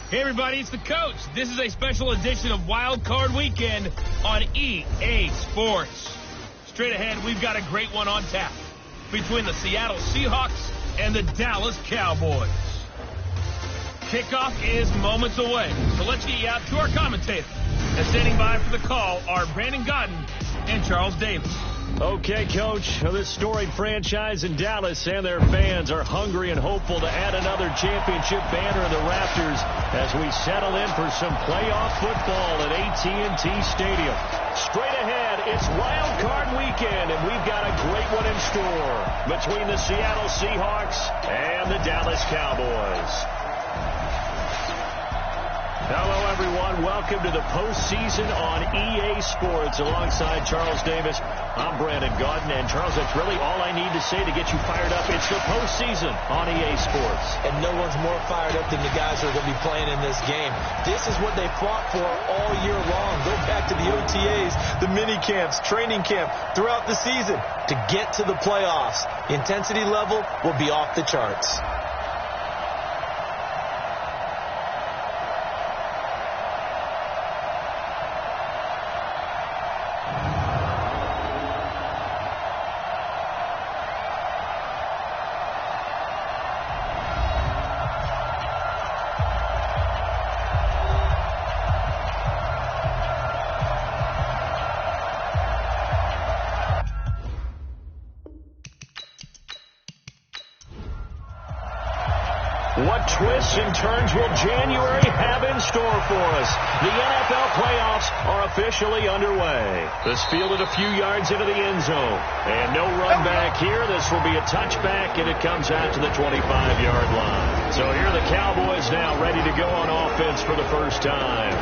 Hey everybody, it's the coach. This is a special edition of Wild Card Weekend on EA Sports. Straight ahead, we've got a great one on tap between the Seattle Seahawks and the Dallas Cowboys. Kickoff is moments away, so let's get you out to our commentators. And standing by for the call are Brandon Godden and Charles Davis. Okay, Coach, this storied franchise in Dallas and their fans are hungry and hopeful to add another championship banner in the rafters as we settle in for some playoff football at AT&T Stadium. Straight ahead, it's Wild Card Weekend, and we've got a great one in store between the Seattle Seahawks and the Dallas Cowboys. Hello, everyone. Welcome to the postseason on EA Sports. Alongside Charles Davis, I'm Brandon Godden. And, Charles, that's really all I need to say to get you fired up. It's the postseason on EA Sports. And no one's more fired up than the guys who are going to be playing in this game. This is what they fought for all year long. Go back to the OTAs, the mini camps, training camp, throughout the season to get to the playoffs. The intensity level will be off the charts. What twists and turns will January have in store for us? The NFL playoffs are officially underway. This fielded a few yards into the end zone. And no run back here. This will be a touchback, and it comes out to the 25-yard line. So here are the Cowboys now ready to go on offense for the first time.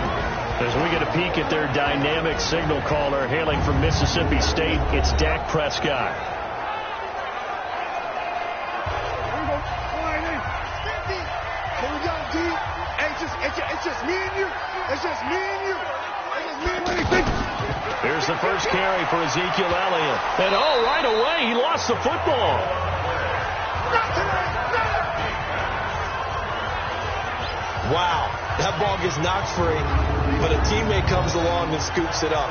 As we get a peek at their dynamic signal caller hailing from Mississippi State, it's Dak Prescott. It's just me and you. It's just me and you. Here's the first carry for Ezekiel Elliott. And right away, he lost the football. Wow, that ball gets knocked free, but a teammate comes along and scoops it up.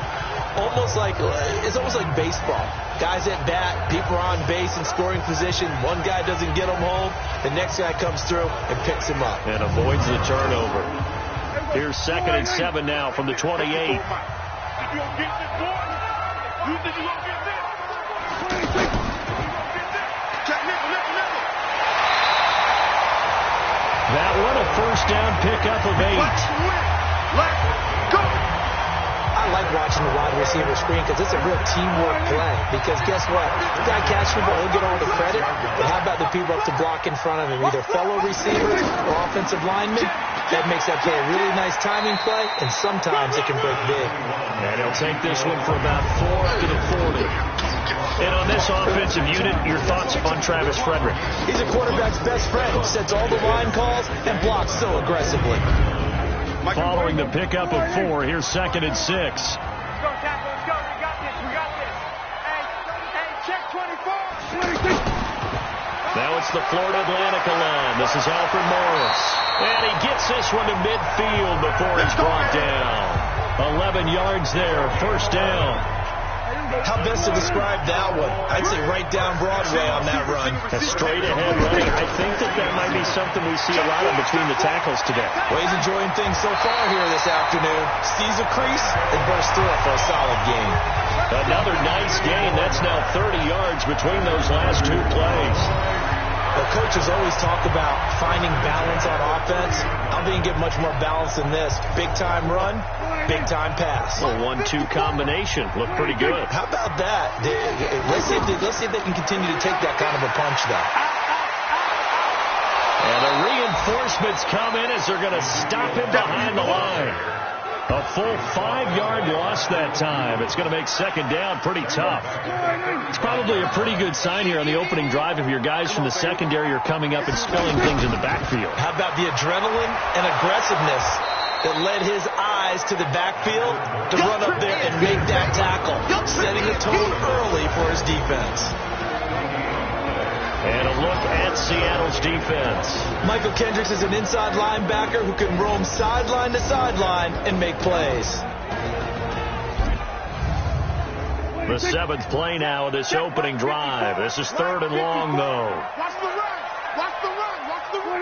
It's almost like baseball. Guys at bat, people are on base in scoring position. One guy doesn't get him home. The next guy comes through and picks him up. And avoids the turnover. Here's 2nd and 7 now from the 28. You gonna get this, boy? You think you gonna get this? That one a first down pickup of 8. Let's go. I like watching the wide receiver screen because it's a real teamwork play. Because guess what? The guy catches the ball, he'll get all the credit. But how about the people up to block in front of him? Either fellow receivers or offensive linemen. That makes that play a really nice timing play, and sometimes it can break big. And he'll take this one for about 4 up to the 40. And on this offensive unit, your thoughts on Travis Frederick? He's a quarterback's best friend. Sets all the line calls and blocks so aggressively. Following the pickup of 4, here's 2nd and 6. Let's go, tackle. Let's go. We got this. We got this. Hey, check 24. Now it's the Florida Atlantic line. This is Alfred Morris. And he gets this one to midfield before he's brought down. 11 yards there, first down. How best to describe that one? I'd say right down Broadway on that run. A straight ahead running. I think that might be something we see a lot of between the tackles today. Well, he's enjoying things so far here this afternoon. Sees a crease and bursts through it for a solid gain. Another nice gain. That's now 30 yards between those last 2 plays. Well, coaches always talk about finding balance on offense. I don't think you get much more balance than this. Big-time run, big-time pass. A 1-2 combination. Looked pretty good. How about that? Let's see if they can continue to take that kind of a punch, though. And the reinforcements come in as they're going to stop him behind the line. A full 5-yard loss that time. It's going to make second down pretty tough. It's probably a pretty good sign here on the opening drive if your guys from the secondary are coming up and spilling things in the backfield. How about the adrenaline and aggressiveness that led his eyes to the backfield to run up there and make that tackle, setting the tone early for his defense. And a look at Seattle's defense. Michael Kendricks is an inside linebacker who can roam sideline to sideline and make plays. The 7th play now of this opening drive. This is 3rd and long, though. Watch the run. Watch the run. Watch the run.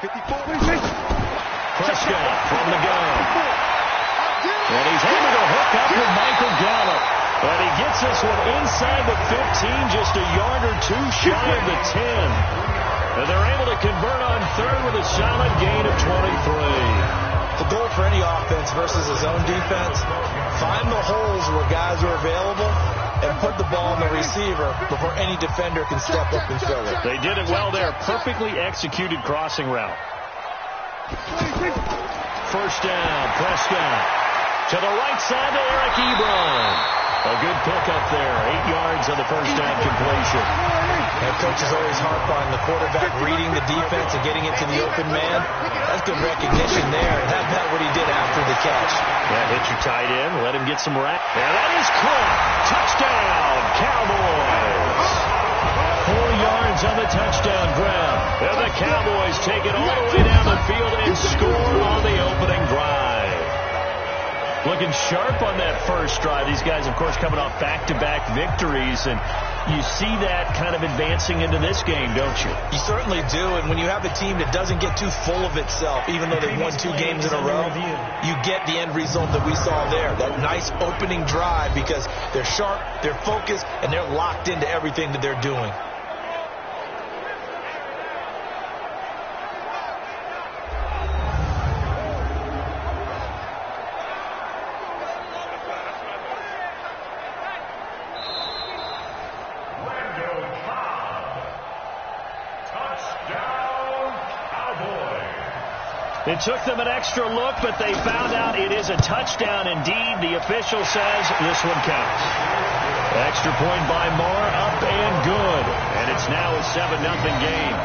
54. Prescott from the gun. And he's able to hook up with Michael Gallup. And he gets this one inside the 15, just a yard or two shy of the 10. And they're able to convert on 3rd with a solid gain of 23. The goal for any offense versus his own defense, find the holes where guys are available and put the ball on the receiver before any defender can step up and fill it. They did it well there. Perfectly executed crossing route. First down, Prescott. To the right side to Eric Ebron. A good pickup there. 8 yards on the first down completion. And coaches always harp on the quarterback reading the defense and getting it to the open man. That's good recognition there. And how about what he did after the catch? Yeah, hit your tight end. Let him get some rap. And that is caught. Touchdown, Cowboys. 4 yards on the touchdown grab. And the Cowboys take it all the way down the field and score on the opening drive. Looking sharp on that first drive. These guys, of course, coming off back-to-back victories, and you see that kind of advancing into this game, don't you? You certainly do, and when you have a team that doesn't get too full of itself, even though they've won 2 games in a row, you get the end result that we saw there, that nice opening drive, because they're sharp, they're focused, and they're locked into everything that they're doing. It took them an extra look, but they found out it is a touchdown indeed. The official says this one counts. Extra point by Moore, up and good. And it's now a 7-0 game.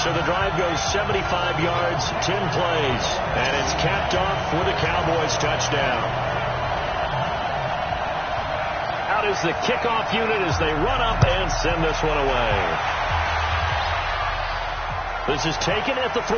So the drive goes 75 yards, 10 plays. And it's capped off with a Cowboys touchdown. Out is the kickoff unit as they run up and send this one away. This is taken at the 3.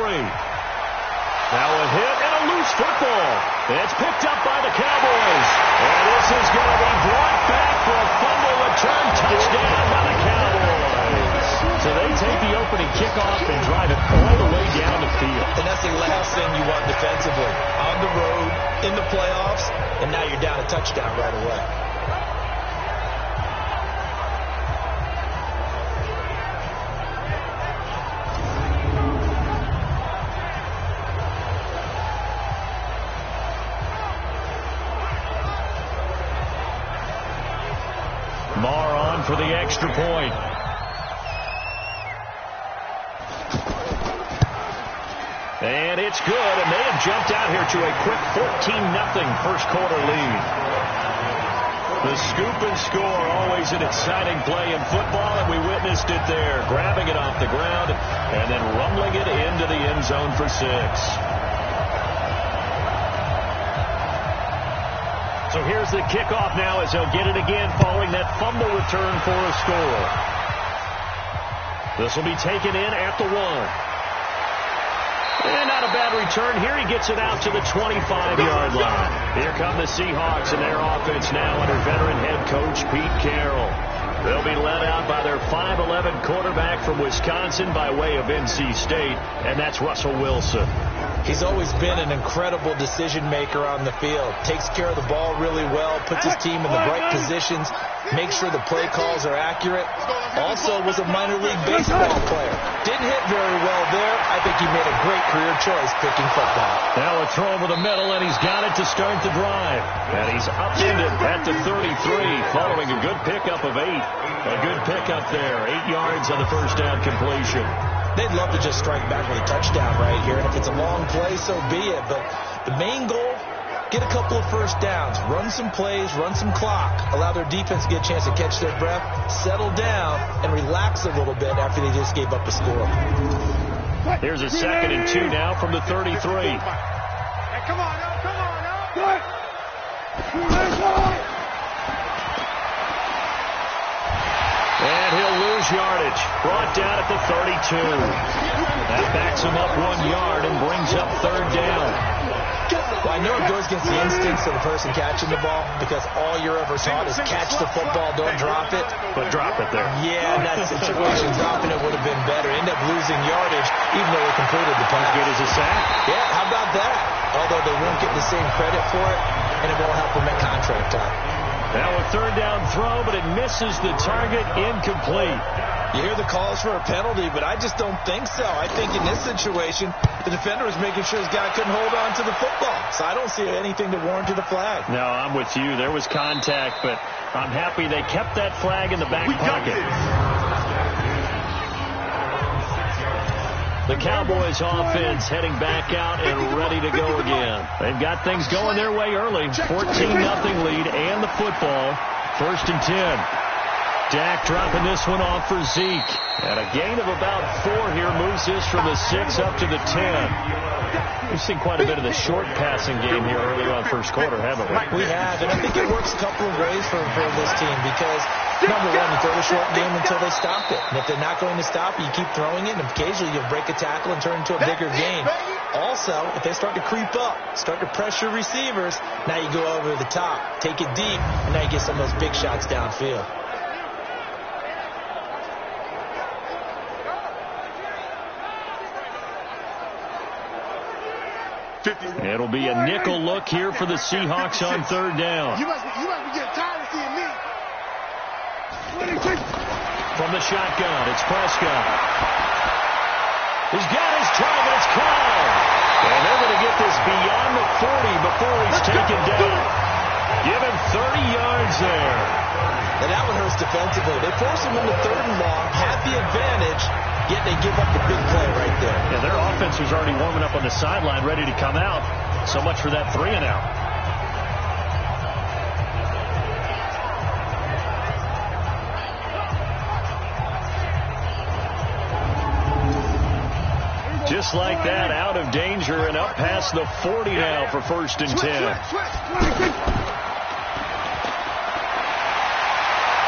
Now a hit and a loose football. It's picked up by the Cowboys. And this is going to be brought back for a fumble return touchdown by the Cowboys. So they take the opening kickoff and drive it all the way down the field. And that's the last thing you want defensively. On the road, in the playoffs, and now you're down a touchdown right away. For the extra point. And it's good, and they have jumped out here to a quick 14-0 first quarter lead. The scoop and score, always an exciting play in football, and we witnessed it there, grabbing it off the ground and then rumbling it into the end zone for 6. So here's the kickoff now as they'll get it again following that fumble return for a score. This will be taken in at the 1. And not a bad return here. He gets it out to the 25-yard line. Here come the Seahawks and their offense now under veteran head coach Pete Carroll. They'll be led out by their 5'11" quarterback from Wisconsin by way of NC State, and that's Russell Wilson. He's always been an incredible decision maker on the field. Takes care of the ball really well, puts his team in the right positions, makes sure the play calls are accurate. Also was a minor league baseball player. Didn't hit very well there. I think he made a great career choice picking football. Now a throw over the middle, and he's got it to start the drive. And he's upended at the 33 following a good pickup of 8. A good pickup there. 8 yards on the first down completion. They'd love to just strike back with a touchdown right here. And if it's a long play, so be it. But the main goal, get a couple of first downs. Run some plays, run some clock. Allow their defense to get a chance to catch their breath, settle down, and relax a little bit after they just gave up a score. Here's a 2nd and 2 now from the 33. Hey, come on, now, come on, now. And he'll lose lose yardage. Brought down at the 32. That backs him up 1 yard and brings up third down. Well, I know it goes against the instincts of the person catching the ball because all you're ever taught is catch the football, don't drop it. But drop it there. Yeah, in that situation, dropping it would have been better. End up losing yardage even though they completed the pass. Good as a sack. Yeah, how about that? Although they won't get the same credit for it, and it won't help them at contract time. Now a third down throw, but it misses the target, incomplete. You hear the calls for a penalty, but I just don't think so. I think in this situation, the defender was making sure his guy couldn't hold on to the football. So I don't see anything that warranted a flag. No, I'm with you. There was contact, but I'm happy they kept that flag in the back pocket. The Cowboys offense heading back out and ready to go again. They've got things going their way early. 14-0 lead and the football. 1st and 10. Dak dropping this one off for Zeke. And a gain of about 4 here moves this from the 6 up to the 10. We've seen quite a bit of the short passing game here earlier on first quarter, haven't we? We have, and I think it works a couple of ways for this team because, number one, you throw the short game until they stop it. And if they're not going to stop it, you keep throwing it, and occasionally you'll break a tackle and turn it into a bigger game. Also, if they start to creep up, start to pressure receivers, now you go over the top, take it deep, and now you get some of those big shots downfield. It'll be a nickel look here for the Seahawks on third down. You must be getting tired of seeing me. From the shotgun, it's Prescott. He's got his target. It's called. And they're going to get this beyond the 40 before he's taken down. Give him 30 yards there. And that one hurts defensively. They force him into 3rd and long, have the advantage, yet they give up the big play right there. Yeah, their offense was already warming up on the sideline, ready to come out. So much for that 3 and out. Just like that, out of danger and up past the 40 now for 1st and 10.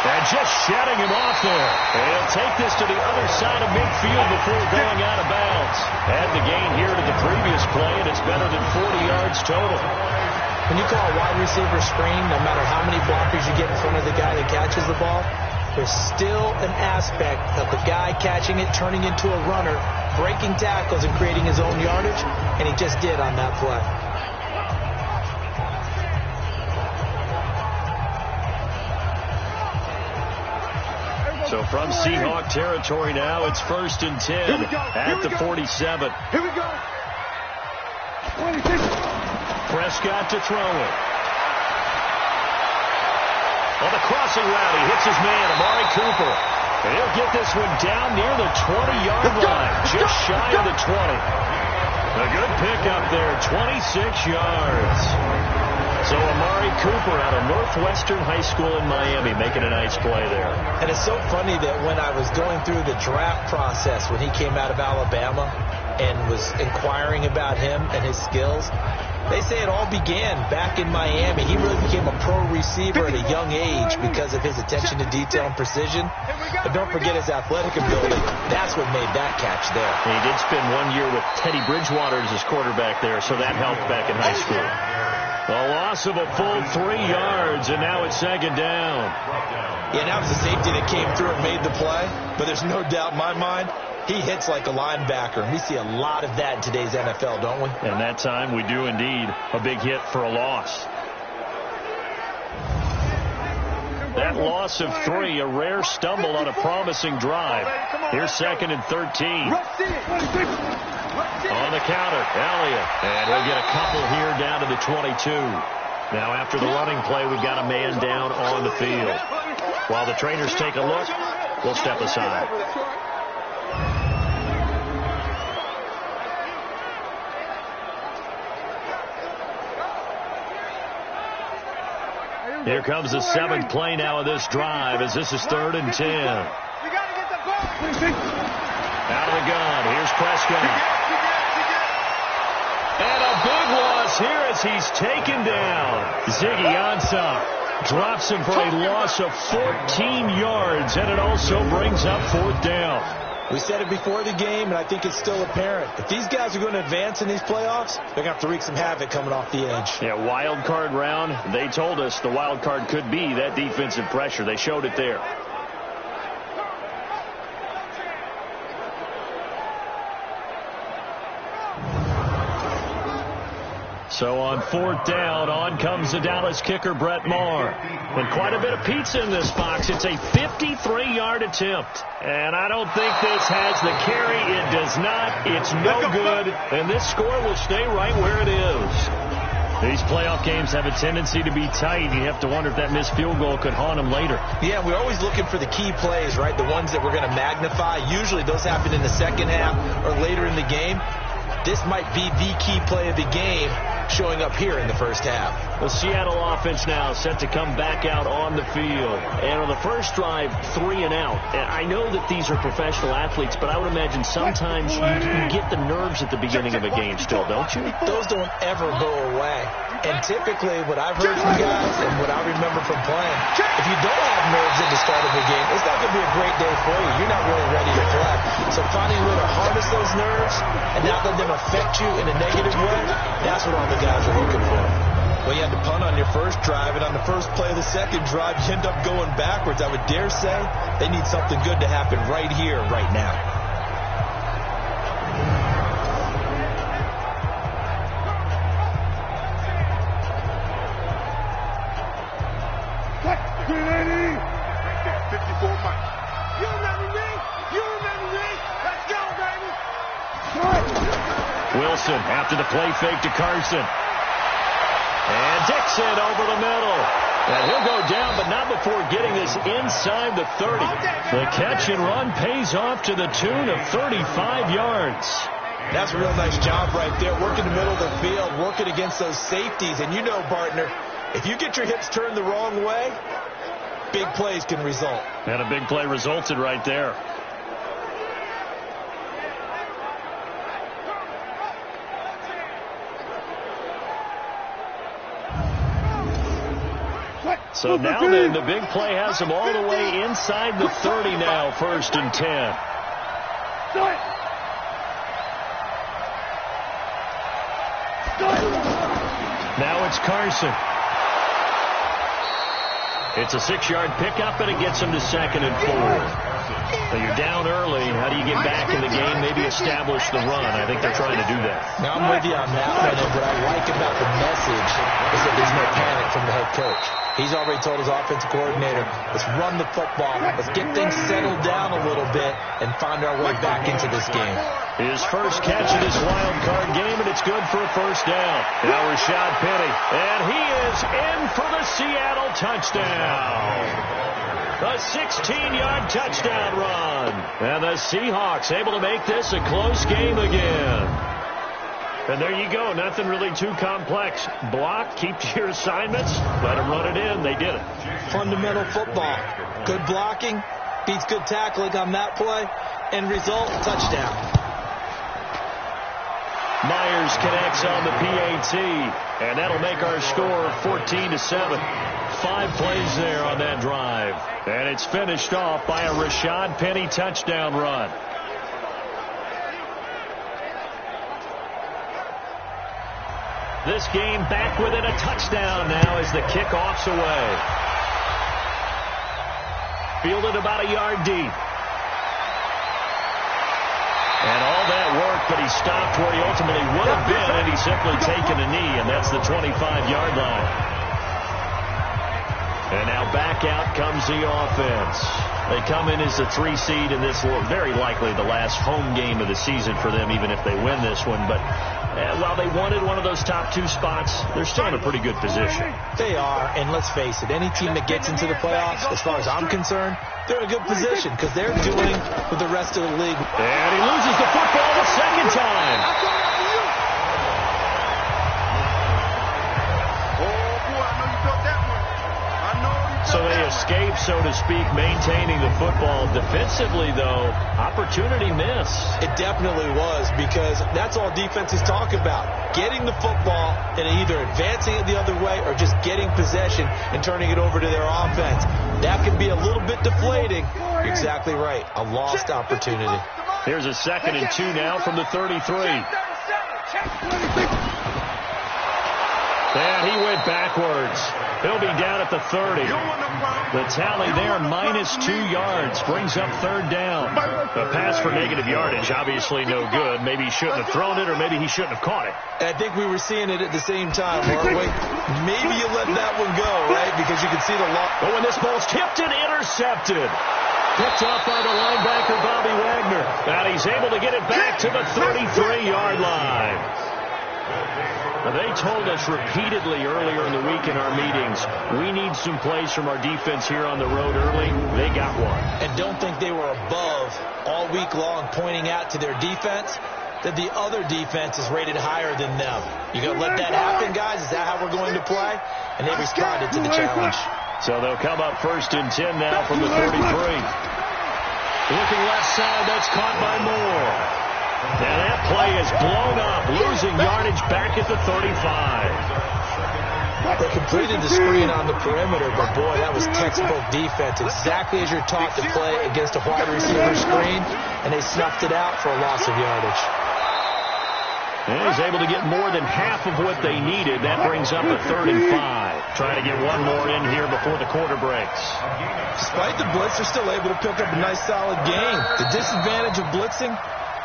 And just shutting him off there. And he'll take this to the other side of midfield before going out of bounds. Add the gain here to the previous play, and it's better than 40 yards total. When you call a wide receiver screen, no matter how many blockers you get in front of the guy that catches the ball, there's still an aspect of the guy catching it, turning into a runner, breaking tackles and creating his own yardage, and he just did on that play. So from Seahawk territory now, it's 1st and 10 at the 47. Here we go. Prescott to throw it. On the crossing route, he hits his man, Amari Cooper. And he'll get this one down near the 20-yard line, just shy of the 20. A good pickup there, 26 yards. So Amari Cooper out of Northwestern High School in Miami making a nice play there. And it's so funny that when I was going through the draft process when he came out of Alabama and was inquiring about him and his skills, they say it all began back in Miami. He really became a pro receiver at a young age because of his attention to detail and precision. But don't forget his athletic ability. That's what made that catch there. He did spend 1 year with Teddy Bridgewater as his quarterback there, so that helped back in high school. A loss of a full 3 yards, and now it's 2nd down. Yeah, that was the safety that came through and made the play. But there's no doubt in my mind, he hits like a linebacker. And we see a lot of that in today's NFL, don't we? And that time we do indeed. A big hit for a loss. That loss of 3, a rare stumble on a promising drive. Here's 2nd and 13. On the counter, Elliott. And he'll get a couple here down to the 22. Now after the running play, we've got a man down on the field. While the trainers take a look, we'll step aside. Here comes the 7th play now of this drive as this is 3rd and 10. Out of the gun, here's Prescott. And a big loss here as he's taken down. Ziggy Ansah Drops him for a loss of 14 yards, and it also brings up 4th down. We said it before the game, and I think it's still apparent. If these guys are going to advance in these playoffs, they're going to have to wreak some havoc coming off the edge. Yeah, wild card round. They told us the wild card could be that defensive pressure. They showed it there. So on 4th down, on comes the Dallas kicker, Brett Maher. And quite a bit of pizza in this box. It's a 53-yard attempt. And I don't think this has the carry. It does not. It's no good. And this score will stay right where it is. These playoff games have a tendency to be tight. You have to wonder if that missed field goal could haunt them later. Yeah, we're always looking for the key plays, right? The ones that we're going to magnify. Usually those happen in the second half or later in the game. This might be the key play of the game showing up here in the first half. The Seattle offense now set to come back out on the field. And on the first drive, 3 and out. And I know that these are professional athletes, but I would imagine sometimes you get the nerves at the beginning of a game still, don't you? Those don't ever go away. And typically what I've heard from guys and what I remember from playing, if you don't have nerves at the start of the game, it's not going to be a great day for you. You're not really ready to play. So finding a way to harness those nerves and not let them affect you in a negative way, that's what all the guys are looking for. Well, you had to punt on your first drive, and on the first play of the second drive, you end up going backwards. I would dare say they need something good to happen right here, right now. Wilson after the play fake to Carson. And Dixon over the middle. And he'll go down, but not before getting this inside the 30. The catch and run pays off to the tune of 35 yards. That's a real nice job right there, working the middle of the field, working against those safeties. And you know, partner, if you get your hips turned the wrong way, big plays can result. And a big play resulted right there. So now then, the big play has them all the way inside the 30 now, 1st and 10. Now it's Carson. It's a 6-yard pickup, and it gets them to 2nd and 4. So you're down early. How do you get back in the game? Maybe establish the run. I think they're trying to do that. Now, I'm with you on that one. And what I like about the message is that there's no panic from the head coach. He's already told his offensive coordinator, let's run the football. Let's get things settled down a little bit and find our way back into this game. His first catch of this wild card game, and it's good for a 1st down. Now Rashad Penny, and he is in for the Seattle touchdown. A 16-yard touchdown run. And the Seahawks able to make this a close game again. And there you go. Nothing really too complex. Block, keep to your assignments, let them run it in. They did it. Fundamental football. Good blocking, beats good tackling on that play, and result, touchdown. Myers connects on the PAT, and that'll make our score 14-7. 5 plays there on that drive. And it's finished off by a Rashad Penny touchdown run. This game back within a touchdown now as the kickoff's away. Fielded about a yard deep. And all that work, but he stopped where he ultimately would have been, and he's simply taken a knee, and that's the 25-yard line. And now back out comes the offense. They come in as the 3 seed in this, very likely the last home game of the season for them, even if they win this one. But while they wanted one of those top 2 spots, they're still in a pretty good position. They are, and let's face it, any team that gets into the playoffs, as far as I'm concerned, they're in a good position because they're doing with the rest of the league. And he loses the football the second time. So they escape, so to speak, maintaining the football. Defensively, though, opportunity missed. It definitely was, because that's all defenses talk about. Getting the football and either advancing it the other way or just getting possession and turning it over to their offense. That could be a little bit deflating. You're exactly right. A lost opportunity. Here's a 2nd and 2 now from the 33. And he went backwards. He'll be down at the 30. The tally there, -2 yards, brings up 3rd down. A pass for negative yardage, obviously no good. Maybe he shouldn't have thrown it, or maybe he shouldn't have caught it. I think we were seeing it at the same time, weren't we? Maybe you let that one go, right? Because you can see the loss. But when this ball's tipped and intercepted. Picked off by the linebacker, Bobby Wagner. And he's able to get it back to the 33-yard line. They told us repeatedly earlier in the week in our meetings, we need some plays from our defense here on the road early. They got one. And don't think they were above all week long, pointing out to their defense that the other defense is rated higher than them. You going to let that happen, guys? Is that how we're going to play? And they responded to the challenge. So they'll come up 1st and 10 now from the 33. Looking left side, that's caught by Moore. And that play is blown up, losing yardage back at the 35. They completed the screen on the perimeter, but boy, that was textbook defense. Exactly as you're taught to play against a wide receiver screen, and they snuffed it out for a loss of yardage. And he's able to get more than half of what they needed. That brings up a 3rd and 5. Trying to get one more in here before the quarter breaks. Despite the blitz, they're still able to pick up a nice, solid gain. The disadvantage of blitzing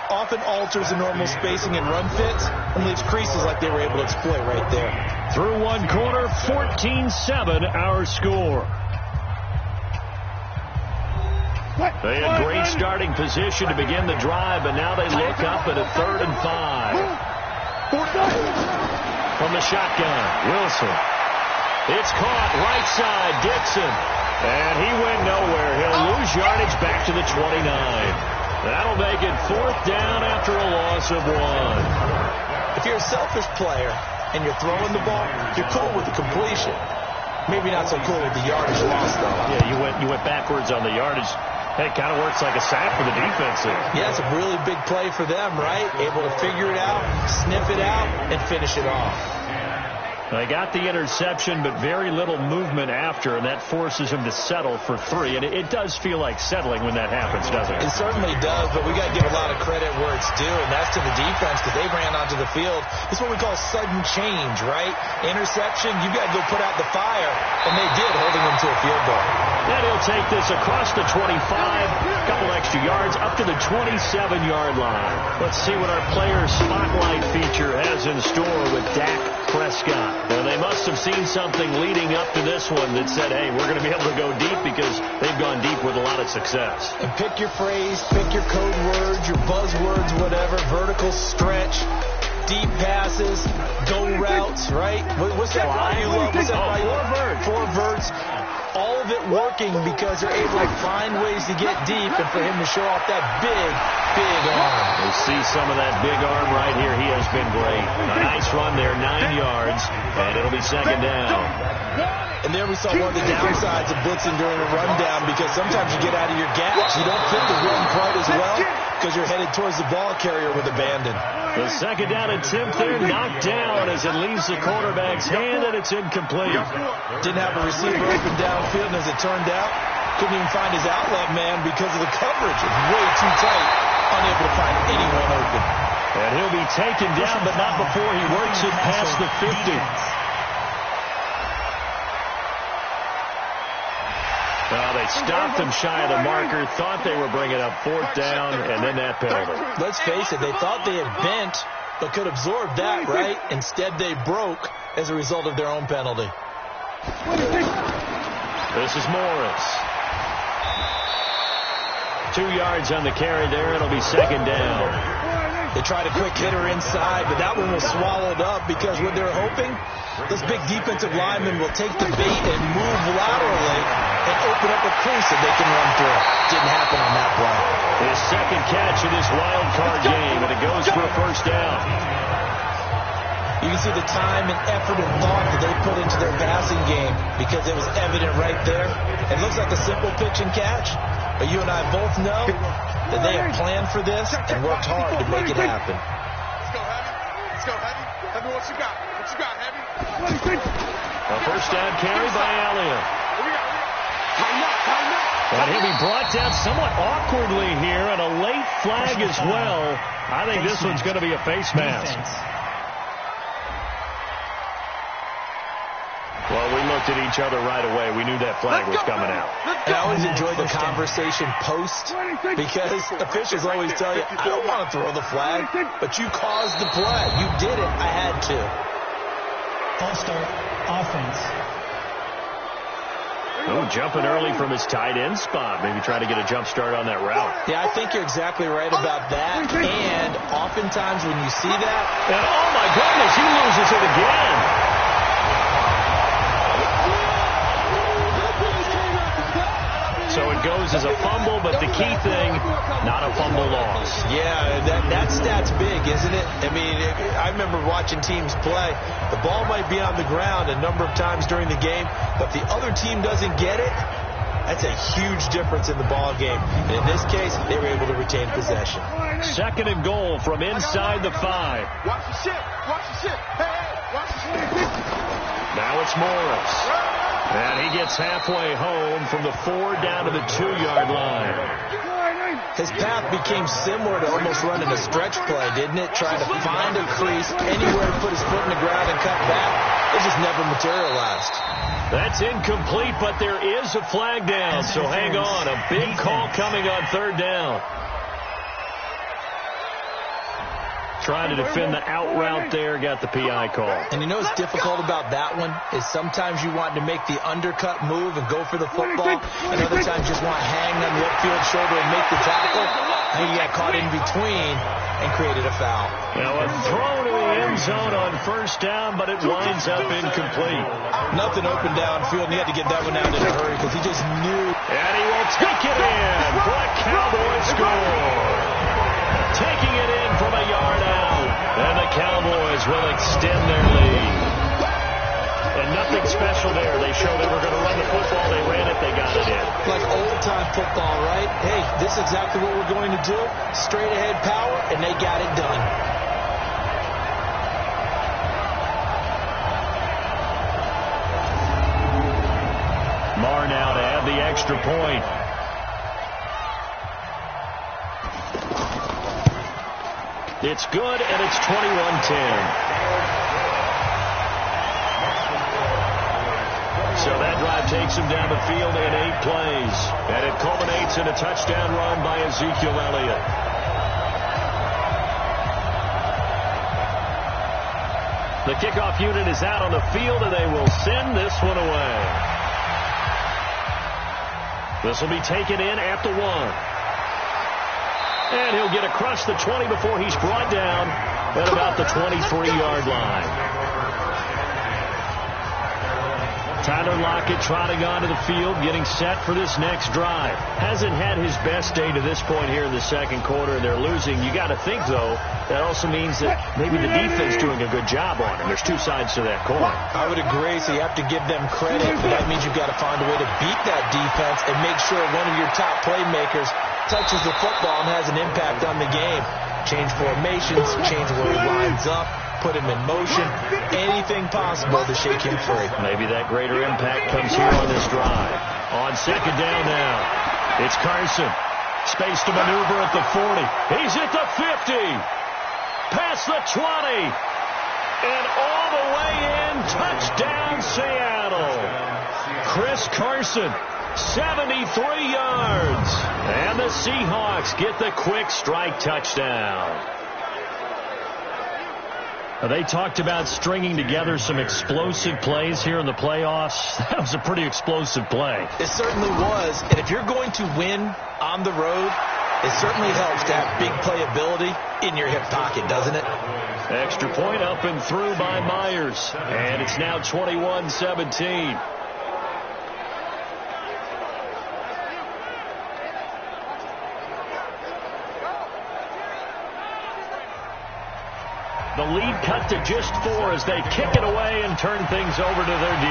often alters the normal spacing and run fits and leaves creases like they were able to exploit right there. Through one quarter, 14-7 our score. They had great starting position to begin the drive, but now they look up at a 3rd and 5. From the shotgun, Wilson. It's caught right side, Dixon. And he went nowhere. He'll lose yardage back to the 29. That'll make it 4th down after a loss of 1. If you're a selfish player and you're throwing the ball, you're cool with the completion. Maybe not so cool with the yardage loss, though. Yeah, you went backwards on the yardage. Hey, it kind of works like a sack for the defense there. Yeah, it's a really big play for them, right? Able to figure it out, sniff it out, and finish it off. They got the interception, but very little movement after, and that forces him to settle for 3. And it does feel like settling when that happens, doesn't it? It certainly does, but we got to give a lot of credit where it's due, and that's to the defense, because they ran onto the field. It's what we call sudden change, right? Interception, you got to go put out the fire, and they did, holding them to a field goal. And he'll take this across the 25, a couple extra yards, up to the 27-yard line. Let's see what our player spotlight feature has in store with Dak Prescott. Well, they must have seen something leading up to this one that said, hey, we're going to be able to go deep, because they've gone deep with a lot of success. And pick your phrase, pick your code words, your buzzwords, whatever, vertical stretch, deep passes, go routes, right? What's that line you love? What's that line? Four verts. All of it working because they're able to find ways to get deep, and for him to show off that big arm. We see some of that big arm right here. He has been great. A nice run there, 9 yards, and it'll be 2nd down. And there we saw one of the downsides of blitzing during a rundown, because sometimes you get out of your gaps. You don't fit the run quite as well because you're headed towards the ball carrier with abandon. The 2nd down attempt there, knocked down as it leaves the quarterback's hand, and it's incomplete. Didn't have a receiver open downfield, and as it turned out, couldn't even find his outlet man because of the coverage. It was way too tight, unable to find anyone open. And he'll be taken down, but not before he works it past the 50. Well, they stopped him shy of the marker, thought they were bringing up 4th down, and then that penalty. Let's face it, they thought they had bent, but could absorb that, right? Instead, they broke as a result of their own penalty. This is Morris. 2 yards on the carry there. It'll be 2nd down. They tried a quick hitter inside, but that one was swallowed up, because what they're hoping, this big defensive lineman will take the bait and move laterally and open up a crease that they can run through. Didn't happen on that play. His 2nd catch in this wild card game, and it goes for a 1st down. You can see the time and effort and thought that they put into their passing game because it was evident right there. It looks like a simple pitch and catch, but you and I both know that they have planned for this and worked hard to make it happen. Let's go, Heavy. Let's go, Heavy. Heavy, what you got? What you got, Heavy? A first down carry by Elliott. And he'll be brought down somewhat awkwardly here, and a late flag as well. I think this one's going to be a face mask. Well, we looked at each other right away. We knew that flag was coming out. And I always enjoy the conversation post because officials always tell you, I don't want to throw the flag, but you caused the play. You did it. I had to. All-star offense. Oh, jumping early from his tight end spot. Maybe trying to get a jump start on that route. Yeah, I think you're exactly right about that. And oftentimes when you see that, and oh my goodness, he loses it again. So it goes as a fumble, but the key thing, not a fumble loss. Yeah, that stat's big, isn't it? I mean, I remember watching teams play. The ball might be on the ground a number of times during the game, but if the other team doesn't get it, that's a huge difference in the ball game. And in this case, they were able to retain possession. Second and goal from inside the 5. Watch the shit. Watch the shit. Hey, watch the shit. Now it's Morris. And he gets halfway home from the 4 down to the 2-yard line. His path became similar to almost running a stretch play, didn't it? Trying to find a crease, anywhere to put his foot in the ground and cut back. It just never materialized. That's incomplete, but there is a flag down, so hang on. A big call coming on 3rd down. Trying to defend the out route there, got the PI call. And you know what's difficult about that one is sometimes you want to make the undercut move and go for the football, and other times just want to hang on the upfield shoulder and make the tackle. And you got caught in between and created a foul. Now a throw to the end zone on 1st down, but it winds up incomplete. Nothing open downfield, and he had to get that one out in a hurry because he just knew. And he will take it in for a Cowboys score. Taking it in from a yard out. And the Cowboys will extend their lead. And nothing special there. They showed they were going to run the football. They ran it. They got it in. Like old-time football, right? Hey, this is exactly what we're going to do. Straight-ahead power, and they got it done. Marr now to add the extra point. It's good, and it's 21-10. So that drive takes him down the field in 8 plays. And it culminates in a touchdown run by Ezekiel Elliott. The kickoff unit is out on the field, and they will send this one away. This will be taken in at the 1. And he'll get across the 20 before he's brought down at about the 23-yard line. Tyler Lockett trotting onto the field, getting set for this next drive. Hasn't had his best day to this point here in the 2nd quarter, and they're losing. You got to think, though, that also means that maybe the defense doing a good job on him. There's 2 sides to that coin. I would agree, so you have to give them credit, but that means you've got to find a way to beat that defense and make sure one of your top playmakers touches the football and has an impact on the game. Change formations, change where he lines up, put him in motion, anything possible to shake him free. Maybe that greater impact comes here on this drive. On 2nd down now, it's Carson. Space to maneuver at the 40. He's at the 50. Past the 20. And all the way in, touchdown Seattle. Chris Carson. 73 yards. And the Seahawks get the quick strike touchdown. They talked about stringing together some explosive plays here in the playoffs. That was a pretty explosive play. It certainly was. And if you're going to win on the road, it certainly helps to have big playability in your hip pocket, doesn't it? Extra point up and through by Myers. And it's now 21-17. The lead cut to just 4 as they kick it away and turn things over to their D.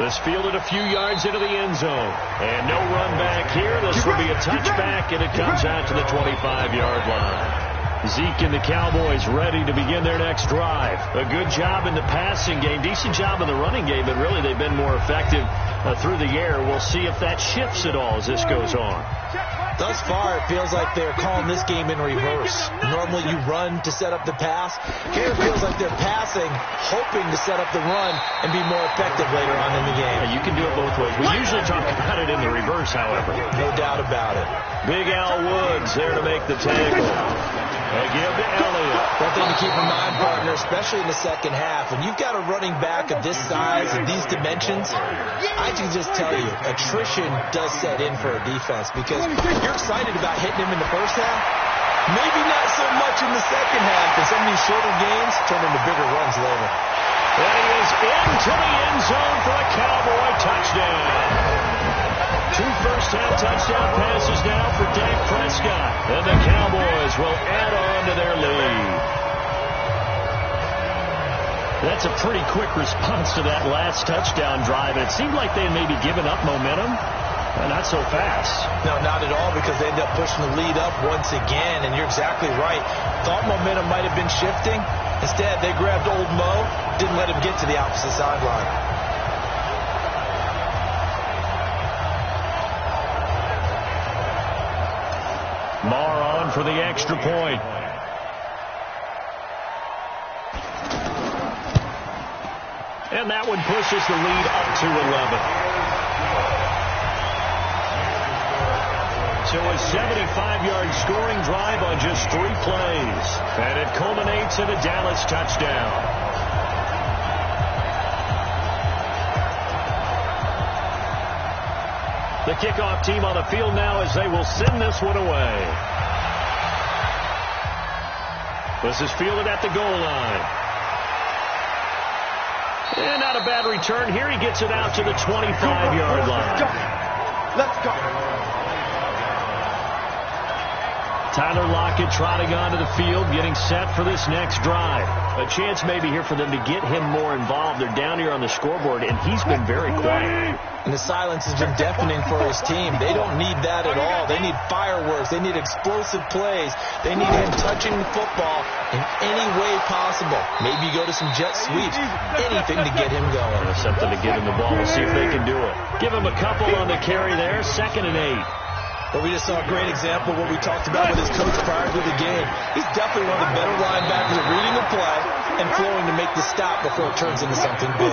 This fielded a few yards into the end zone. And no run back here. This will be a touchback, and it comes out to the 25-yard line. Zeke and the Cowboys ready to begin their next drive. A good job in the passing game. Decent job in the running game, but really they've been more effective through the air. We'll see if that shifts at all as this goes on. Thus far, it feels like they're calling this game in reverse. Normally you run to set up the pass. Here it feels like they're passing, hoping to set up the run and be more effective later on in the game. You can do it both ways. We usually talk about it in the reverse, however. No doubt about it. Big Al Woods there to make the tackle. A give to Elliott. One thing to keep in mind, partner, especially in the second half, when you've got a running back of this size and these dimensions, I can just tell you, attrition does set in for a defense because you're excited about hitting him in the first half. Maybe not so much in the second half, and some of these shorter games turn into bigger runs later. And he is into the end zone for a Cowboy touchdown. 2 first-half touchdown passes now for Dak Prescott. And the Cowboys will add on to their lead. That's a pretty quick response to that last touchdown drive. It seemed like they had maybe given up momentum. Not so fast. No, not at all, because they end up pushing the lead up once again, and you're exactly right. Thought momentum might have been shifting. Instead, they grabbed old Mo, didn't let him get to the opposite sideline. Marr on for the extra point. And that one pushes the lead up to 11. So a 75-yard scoring drive on just 3 plays. And it culminates in a Dallas touchdown. The kickoff team on the field now as they will send this one away. This is fielded at the goal line. And not a bad return here. He gets it out to the 25-yard line. Let's go. Tyler Lockett trotting onto the field, getting set for this next drive. A chance maybe here for them to get him more involved. They're down here on the scoreboard, and he's been very quiet. And the silence has been deafening for his team. They don't need that at all. They need fireworks. They need explosive plays. They need him touching the football in any way possible. Maybe go to some jet sweeps. Anything to get him going. There's something to give him the ball. We'll see if they can do it. Give him a couple on the carry there. 2nd and 8. But we just saw a great example of what we talked about with his coach prior to the game. He's definitely one of the better linebackers at reading a play and flowing to make the stop before it turns into something big.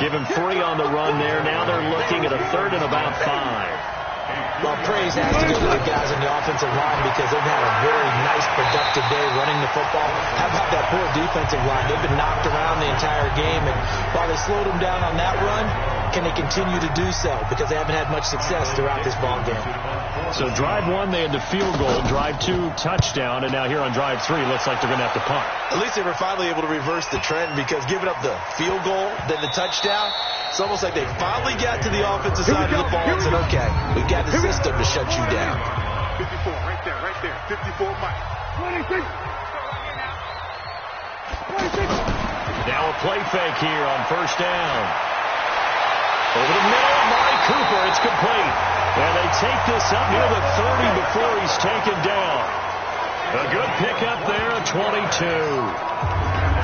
Give him 3 on the run there. Now they're looking at a 3rd and about 5. Well, praise has to go to the guys on the offensive line because they've had a very nice, productive day running the football. How about that poor defensive line? They've been knocked around the entire game, and while they slowed them down on that run, can they continue to do so? Because they haven't had much success throughout this ball game. So drive 1, they had the field goal. Drive 2, touchdown. And now here on drive 3, looks like they're going to have to punt. At least they were finally able to reverse the trend because giving up the field goal, then the touchdown, it's almost like they finally got to the offensive side of the ball and said, okay, we've got the system to shut you down. 54, right there. 54, Mike. 26. Now a play fake here on 1st down. Over the middle, Amari Cooper, it's complete. And they take this up near the 30 before he's taken down. A good pickup there, a 22.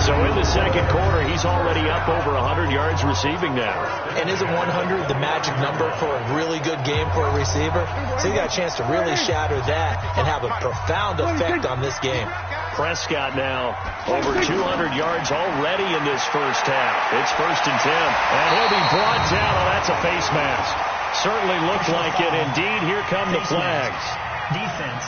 So in the second quarter, he's already up over 100 yards receiving now. And isn't 100 the magic number for a really good game for a receiver? So he got a chance to really shatter that and have a profound effect on this game. Prescott now over 200 yards already in this first half. It's 1st and 10. And he'll be brought down. Oh, that's a face mask. Certainly looked like it. Indeed, here come the flags. Defense.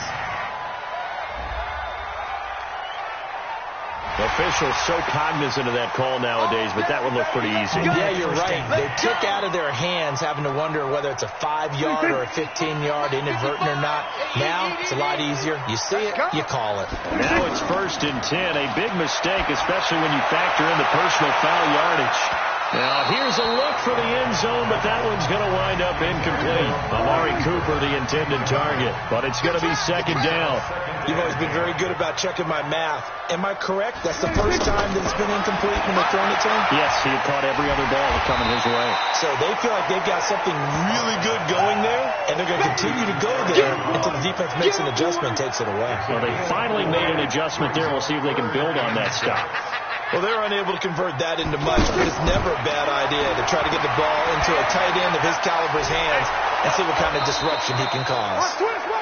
Officials so cognizant of that call nowadays, but that one looked pretty easy. Yeah, you're right. They took out of their hands having to wonder whether it's a 5-yard or a 15-yard, inadvertent or not. Now, it's a lot easier. You see it, you call it. Now it's 1st and 10. A big mistake, especially when you factor in the personal foul yardage. Now, here's a look for the end zone, but that one's going to wind up incomplete. Amari Cooper, the intended target, but it's going to be second down. You've always been very good about checking my math. Am I correct? That's the first time that it's been incomplete when they're throwing it to him? Yes, he had caught every other ball coming his way. So they feel like they've got something really good going there, and they're going to continue to go there until the defense makes an adjustment and takes it away. Well, they finally made an adjustment there. We'll see if they can build on that stop. Well, they're unable to convert that into much, but it's never a bad idea to try to get the ball into a tight end of his caliber's hands and see what kind of disruption he can cause.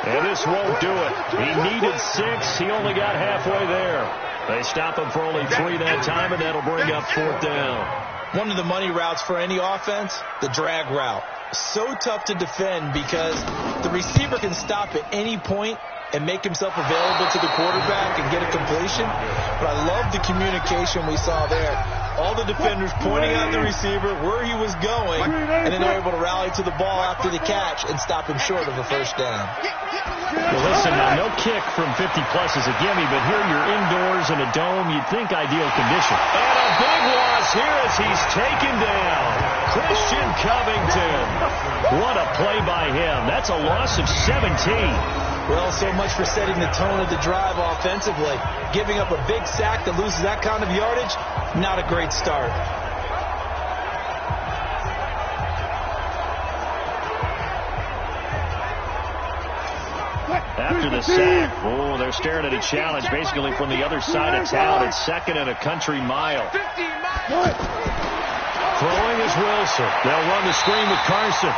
And this won't do it. He needed 6. He only got halfway there. They stop him for only 3 that time, and that'll bring up 4th down. One of the money routes for any offense, the drag route. So tough to defend because the receiver can stop at any point and make himself available to the quarterback and get a completion. But I love the communication we saw there. All the defenders pointing at the receiver where he was going, and then they're able to rally to the ball after the catch and stop him short of a first down. Well, listen, now, no kick from 50-plus is a gimme, but here you're indoors in a dome. You'd think ideal condition. And a big loss here as he's taken down. Christian Covington. What a play by him. That's a loss of 17. Well, so much for setting the tone of the drive offensively. Giving up a big sack that loses that kind of yardage, not a great start. After the sack, they're staring at a challenge basically from the other side of town. It's 2nd and a country mile. Throwing is Wilson. They'll run the screen with Carson.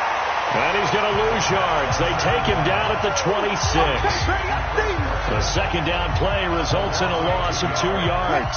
And he's going to lose yards. They take him down at the 26. The second down play results in a loss of 2 yards.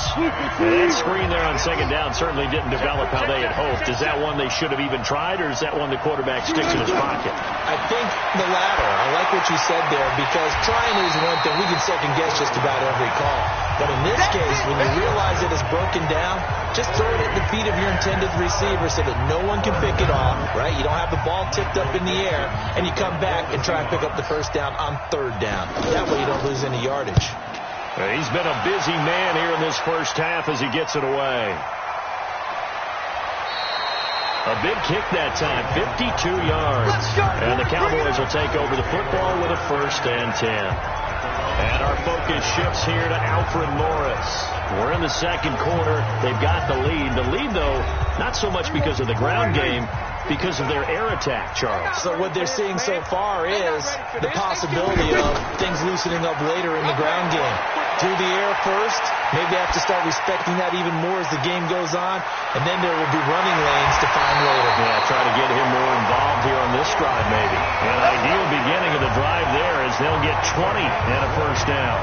And that screen there on second down certainly didn't develop how they had hoped. Is that one they should have even tried, or is that one the quarterback sticks in his pocket? I think the latter. I like what you said there, because trying is one thing. We can second guess just about every call. But in this case, when you realize it is broken down, just throw it at the feet of your intended receiver so that no one can pick it off, right? You don't have the ball tipped up in the air, and you come back and try and pick up the first down on 3rd down. That way you don't lose any yardage. He's been a busy man here in this first half as he gets it away. A big kick that time, 52 yards. And the Cowboys will take over the football with a 1st and 10. And our focus shifts here to Alfred Morris. We're in the second quarter. They've got the lead. The lead, though, not so much because of the ground game, because of their air attack, Charles. So what they're seeing so far is the possibility of things loosening up later in the ground game. Through the air first, maybe have to start respecting that even more as the game goes on, and then there will be running lanes to find later. Yeah, try to get him more involved here on this drive, maybe. An ideal beginning of the drive there as they'll get 20 and a first down.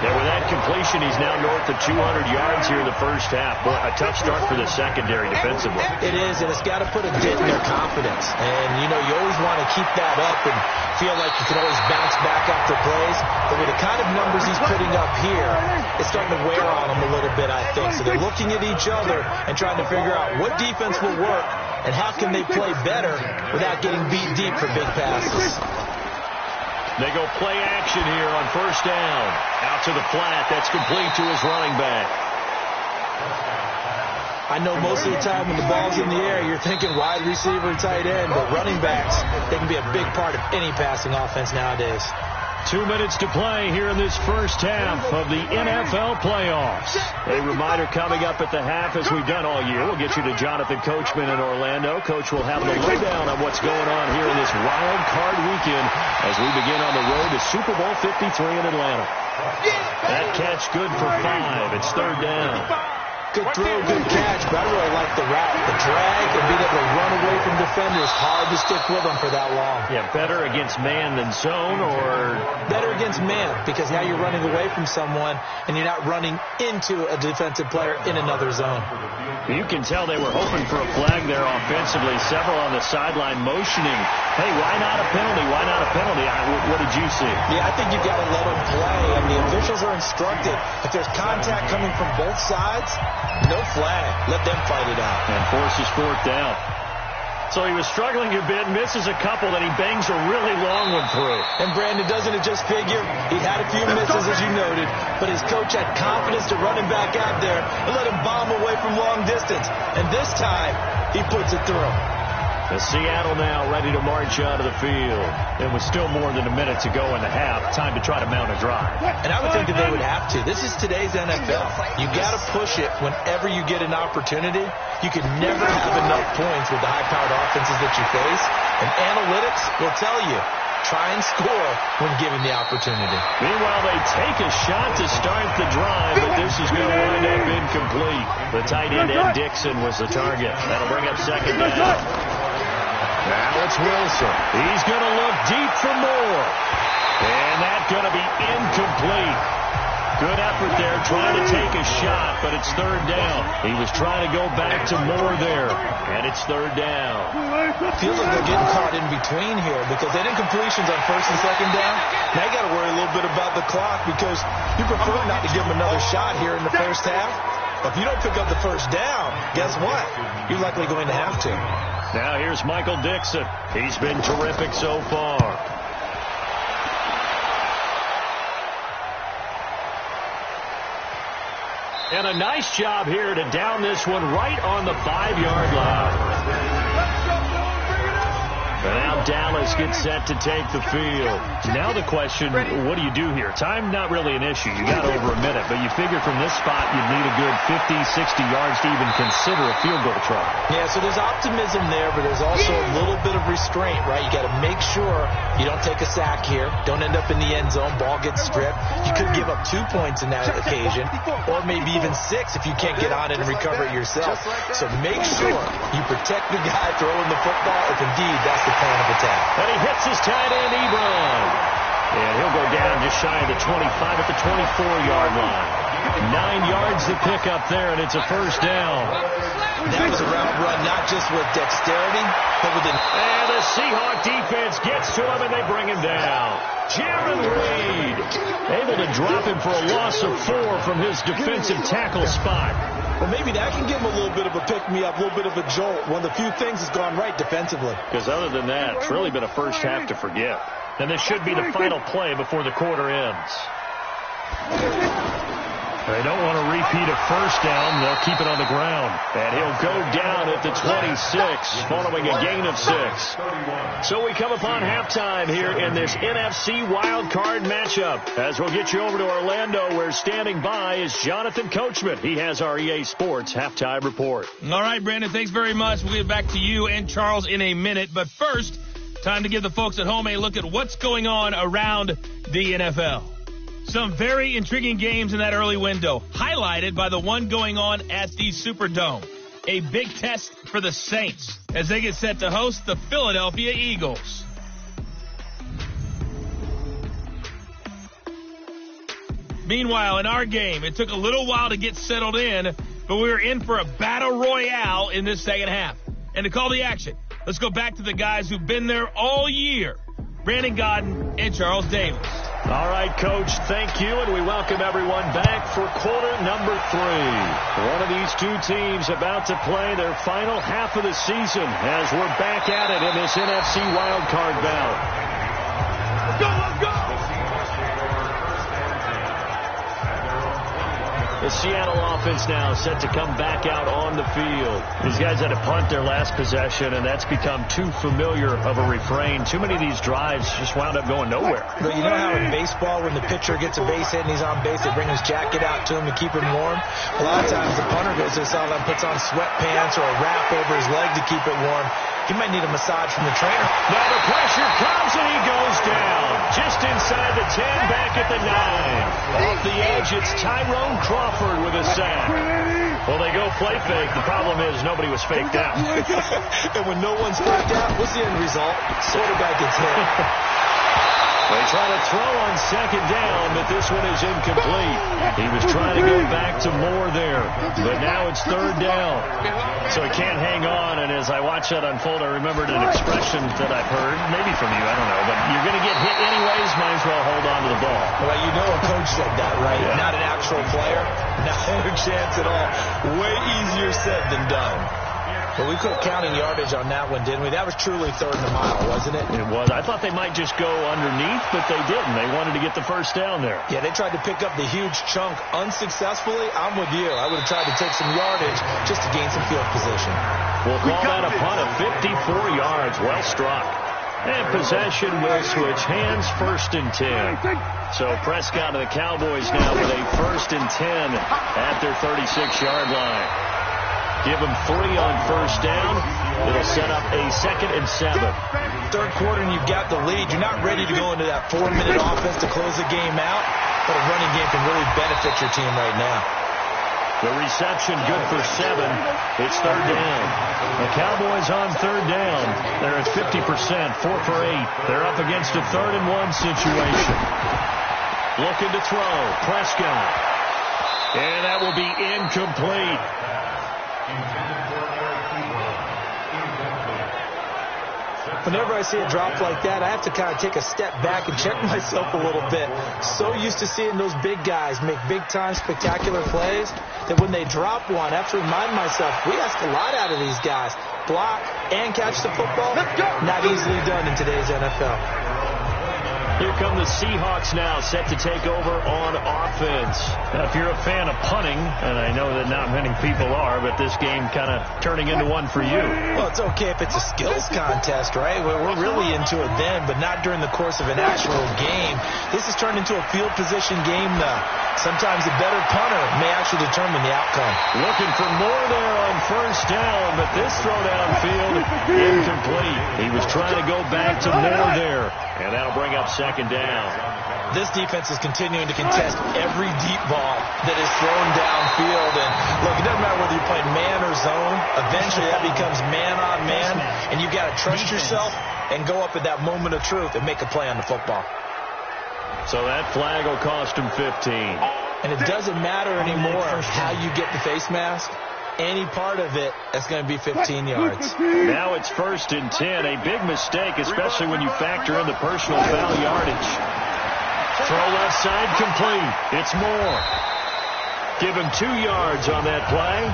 And with that completion, he's now north of 200 yards here in the first half. Boy, a tough start for the secondary defensively. It is, and it's got to put a dent in their confidence. And, you know, you always want to keep that up and feel like you can always bounce back after plays. But with the kind of numbers he's putting up here, it's starting to wear on them a little bit, I think. So they're looking at each other and trying to figure out what defense will work and how can they play better without getting beat deep for big passes. They go play action here on first down. Out to the flat. That's complete to his running back. I know most of the time when the ball's in the air, you're thinking wide receiver, tight end, but running backs, they can be a big part of any passing offense nowadays. 2 minutes to play here in this first half of the NFL playoffs. A reminder coming up at the half, as we've done all year. We'll get you to Jonathan Coachman in Orlando. Coach will have the lowdown on what's going on here in this wild card weekend as we begin on the road to Super Bowl 53 in Atlanta. That catch good for 5. It's 3rd down. Good throw, good catch, but I really like the route. The drag and being able to run away from defenders. Hard to stick with them for that long. Yeah, better against man than zone, or? Better against man, because now you're running away from someone and you're not running into a defensive player in another zone. You can tell they were hoping for a flag there offensively. Several on the sideline motioning. Hey, why not a penalty? Why not a penalty? What did you see? Yeah, I think you've got to let them play. And the officials are instructed, if there's contact coming from both sides, no flag. Let them fight it out. And forces 4th down. So he was struggling a bit, misses a couple, then he bangs a really long one through. And Brandon, doesn't it just figure? He had a few misses, as you noted, but his coach had confidence to run him back out there and let him bomb away from long distance. And this time, he puts it through. The Seattle now ready to march out of the field. It was still more than a minute to go in the half. Time to try to mount a drive. And I would think that they would have to. This is today's NFL. You got to push it whenever you get an opportunity. You can never have enough points with the high-powered offenses that you face. And analytics will tell you, try and score when given the opportunity. Meanwhile, they take a shot to start the drive, but this is going to wind up incomplete. The tight end, Ed Dixon, was the target. That'll bring up second down. Now it's Wilson. He's going to look deep for more. And that's going to be incomplete. Good effort there trying to take a shot, but it's third down. He was trying to go back to Moore there, and it's third down. Feels like they're getting caught in between here because they didn't completions on first and second down. Now you got to worry a little bit about the clock because you prefer not to give them another shot here in the first half. If you don't pick up the first down, guess what? You're likely going to have to. Now here's Michael Dixon. He's been terrific so far. And a nice job here to down this one right on the 5-yard line. And now Dallas gets set to take the field. Now the question, what do you do here? Time not really an issue. You got over a minute, but you figure from this spot you'd need a good 50, 60 yards to even consider a field goal try. Yeah, so there's optimism there, but there's also a little bit of restraint, right? You got to make sure you don't take a sack here. Don't end up in the end zone. Ball gets stripped. You could give up 2 points in that occasion, or maybe even 6 if you can't get on it and recover it yourself. So make sure you protect the guy throwing the football if indeed that's the plan of attack. And he hits his tight end, Ebron. And he'll go down just shy of the 25 at the 24-yard line. 9 yards to pick up there, and it's a first down. That was a route run, not just with dexterity, but with And the Seahawk defense gets to him, and they bring him down. Jaron Reed able to drop him for a loss of 4 from his defensive tackle spot. Well, maybe that can give him a little bit of a pick-me-up, a little bit of a jolt. One of the few things that's gone right defensively. Because other than that, it's really been a first half to forget. And this should be the final play before the quarter ends. They don't want to repeat a first down. They'll keep it on the ground. And he'll go down at the 26 following a gain of 6. So we come upon halftime here in this NFC wildcard matchup. As we'll get you over to Orlando, where standing by is Jonathan Coachman. He has our EA Sports halftime report. All right, Brandon, thanks very much. We'll get back to you and Charles in a minute. But first, time to give the folks at home a look at what's going on around the NFL. Some very intriguing games in that early window, highlighted by the one going on at the Superdome. A big test for the Saints as they get set to host the Philadelphia Eagles. Meanwhile, in our game, it took a little while to get settled in, but we were in for a battle royale in this second half. And to call the action, let's go back to the guys who've been there all year, Brandon Godden and Charles Davis. All right, Coach, thank you, and we welcome everyone back for quarter number 3. One of these two teams about to play their final half of the season as we're back at it in this NFC wildcard bout. Let's go, let's go! The Seattle offense now set to come back out on the field. These guys had to punt their last possession, and that's become too familiar of a refrain. Too many of these drives just wound up going nowhere. But you know how in baseball, when the pitcher gets a base hit and he's on base, they bring his jacket out to him to keep him warm? A lot of times the punter goes to the sideline, puts on sweatpants or a wrap over his leg to keep it warm. He might need a massage from the trainer. Now the pressure comes, and he goes down. Just inside the 10, back at the 9. Off the edge, it's Tyrone Crawford with a sack. Well, they go play fake. The problem is nobody was faked out. And when no one's faked out, what's the end result? Quarterback gets hit. They try to throw on second down, but this one is incomplete. He was trying to go back to Moore there, but now it's third down. So he can't hang on, and as I watch that unfold, I remembered an expression that I've heard, maybe from you, I don't know, but you're going to get hit anyways, might as well hold on to the ball. Well, you know a coach said that, right? Yeah. Not an actual player. Not a chance at all. Way easier said than done. Well, we quit counting yardage on that one, didn't we? That was truly third and a mile, wasn't it? It was. I thought they might just go underneath, but they didn't. They wanted to get the first down there. Yeah, they tried to pick up the huge chunk unsuccessfully. I'm with you. I would have tried to take some yardage just to gain some field position. We'll call that a punt of 54 yards. Well struck. And possession will switch hands, 1st and 10. So Prescott and the Cowboys now with a 1st and 10 at their 36-yard line. Give them 3 on 1st down. It'll set up a 2nd and 7. Third quarter and you've got the lead. You're not ready to go into that 4-minute offense to close the game out, but a running game can really benefit your team right now. The reception good for 7. It's 3rd down. The Cowboys on 3rd down. They're at 50%, 4 for 8. They're up against a 3rd and 1 situation. Looking to throw. Prescott. And that will be incomplete. Whenever I see a drop like that, I have to kind of take a step back and check myself a little bit. So used to seeing those big guys make big-time spectacular plays that when they drop one, I have to remind myself, we ask a lot out of these guys. Block and catch the football, not easily done in today's NFL. Here come the Seahawks now, set to take over on offense. Now, if you're a fan of punting, and I know that not many people are, but this game kind of turning into one for you. Well, it's okay if it's a skills contest, right? We're really into it then, but not during the course of an actual game. This has turned into a field position game now. Sometimes a better punter may actually determine the outcome. Looking for more there on 1st down, but this throw downfield, incomplete. He was trying to go back to more there, and that'll bring up 2nd down. This defense is continuing to contest every deep ball that is thrown downfield. And look, it doesn't matter whether you're playing man or zone. Eventually that becomes man on man, and you've got to trust yourself and go up at that moment of truth and make a play on the football. So that flag will cost him 15. And it doesn't matter anymore how you get the face mask. Any part of it, that's going to be 15 yards. Now it's 1st and 10. A big mistake, especially when you factor in the personal foul yardage. Throw left side complete. It's Moore. Give him 2 yards on that play,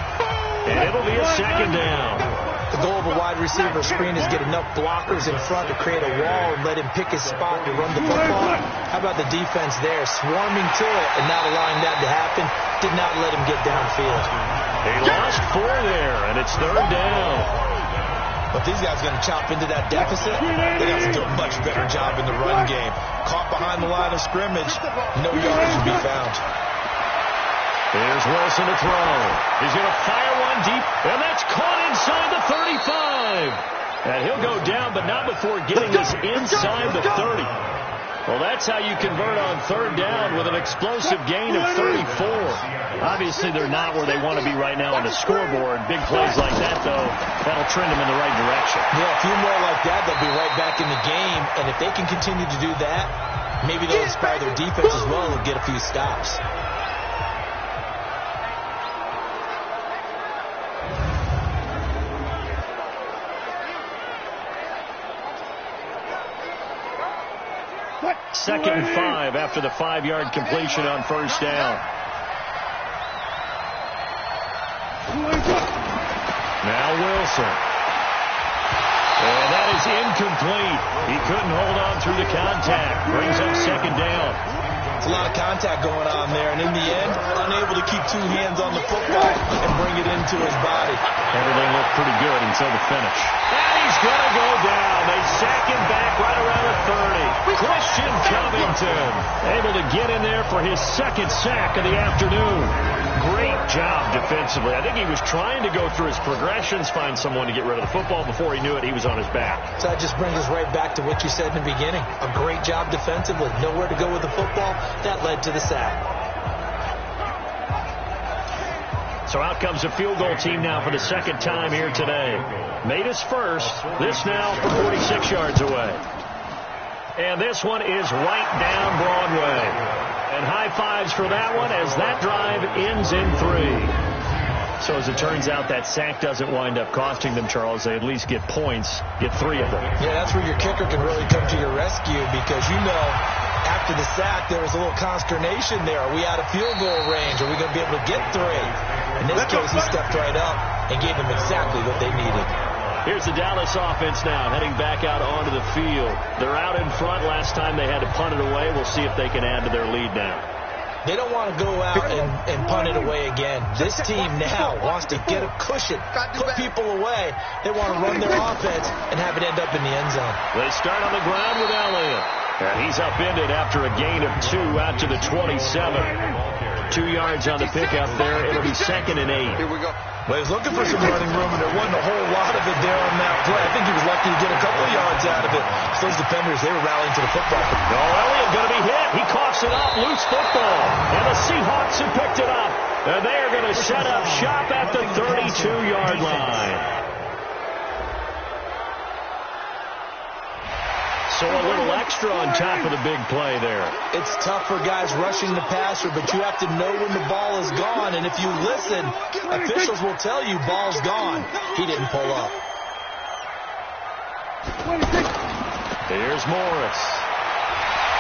and it'll be a 2nd down. The goal of a wide receiver screen is get enough blockers in front to create a wall and let him pick his spot to run the football. How about the defense there, swarming to it and not allowing that to happen? Did not let him get downfield. They lost 4 there, and it's 3rd down. But these guys are going to chop into that deficit. They got to do a much better job in the run game. Caught behind the line of scrimmage, no yards to be found. Here's Wilson to throw. He's going to fire one deep, and that's caught inside the 35. And he'll go down, but not before getting this inside the 30. Well, that's how you convert on 3rd down with an explosive gain of 34. Obviously, they're not where they want to be right now on the scoreboard. Big plays like that, though, that'll trend them in the right direction. Yeah, a few more like that, they'll be right back in the game. And if they can continue to do that, maybe they'll inspire their defense as well and get a few stops. Second and 5 after the 5-yard completion on 1st down. Now Wilson. And that is incomplete. He couldn't hold on through the contact. Brings up 2nd down. It's a lot of contact going on there, and in the end, unable to keep 2 hands on the football and bring it into his body. Everything looked pretty good until the finish. And he's going to go down. They sack him back right around the 30. Christian Covington able to get in there for his 2nd sack of the afternoon. Great job defensively. I think he was trying to go through his progressions, find someone to get rid of the football. Before he knew it, he was on his back. So that just brings us right back to what you said in the beginning. A great job defensively. Nowhere to go with the football. That led to the sack. So out comes the field goal team now for the 2nd time here today. Made us first. This now from 46 yards away. And this one is right down Broadway. And high fives for that one as that drive ends in 3. So as it turns out, that sack doesn't wind up costing them, Charles. They at least get points, get 3 of them. Yeah, that's where your kicker can really come to your rescue because, you know, after the sack, there was a little consternation there. Are we out of field goal range? Are we going to be able to get 3? In this case, he stepped right up and gave them exactly what they needed. Here's the Dallas offense now, heading back out onto the field. They're out in front. Last time they had to punt it away. We'll see if they can add to their lead now. They don't want to go out and punt it away again. This team now wants to get a cushion, put people away. They want to run their offense and have it end up in the end zone. They start on the ground with Elliott. And he's upended after a gain of 2 out to the 27. 2 yards on the pickup there. It'll be 2nd and 8. Here we go. Well, he was looking for some running room, and there wasn't a whole lot of it there on that play. I think he was lucky to get a couple of yards out of it. So those defenders, they were rallying to the football. No, Elliott going to be hit. He coughs it up. Loose football. And the Seahawks have picked it up. And they are going to set up shop at the 32-yard line. So a little extra on top of the big play there. It's tough for guys rushing the passer, but you have to know when the ball is gone. And if you listen, officials will tell you ball's gone. He didn't pull up. Here's Morris.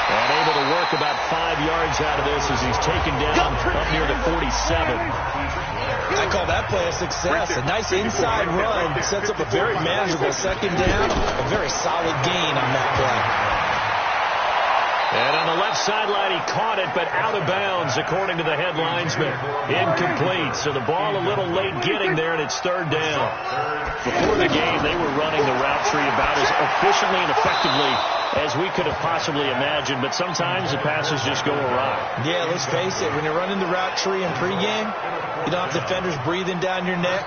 And able to work about 5 yards out of this as he's taken down up near the 47. I call that play a success. A nice inside run sets up a very manageable 2nd down. A very solid gain on that play. And on the left sideline, he caught it, but out of bounds, according to the head linesman. Incomplete. So the ball a little late getting there, and it's 3rd down. Before the game, they were running the route tree about as efficiently and effectively as we could have possibly imagined, but sometimes the passes just go awry. Yeah, let's face it. When you're running the route tree in pregame, you don't have defenders breathing down your neck.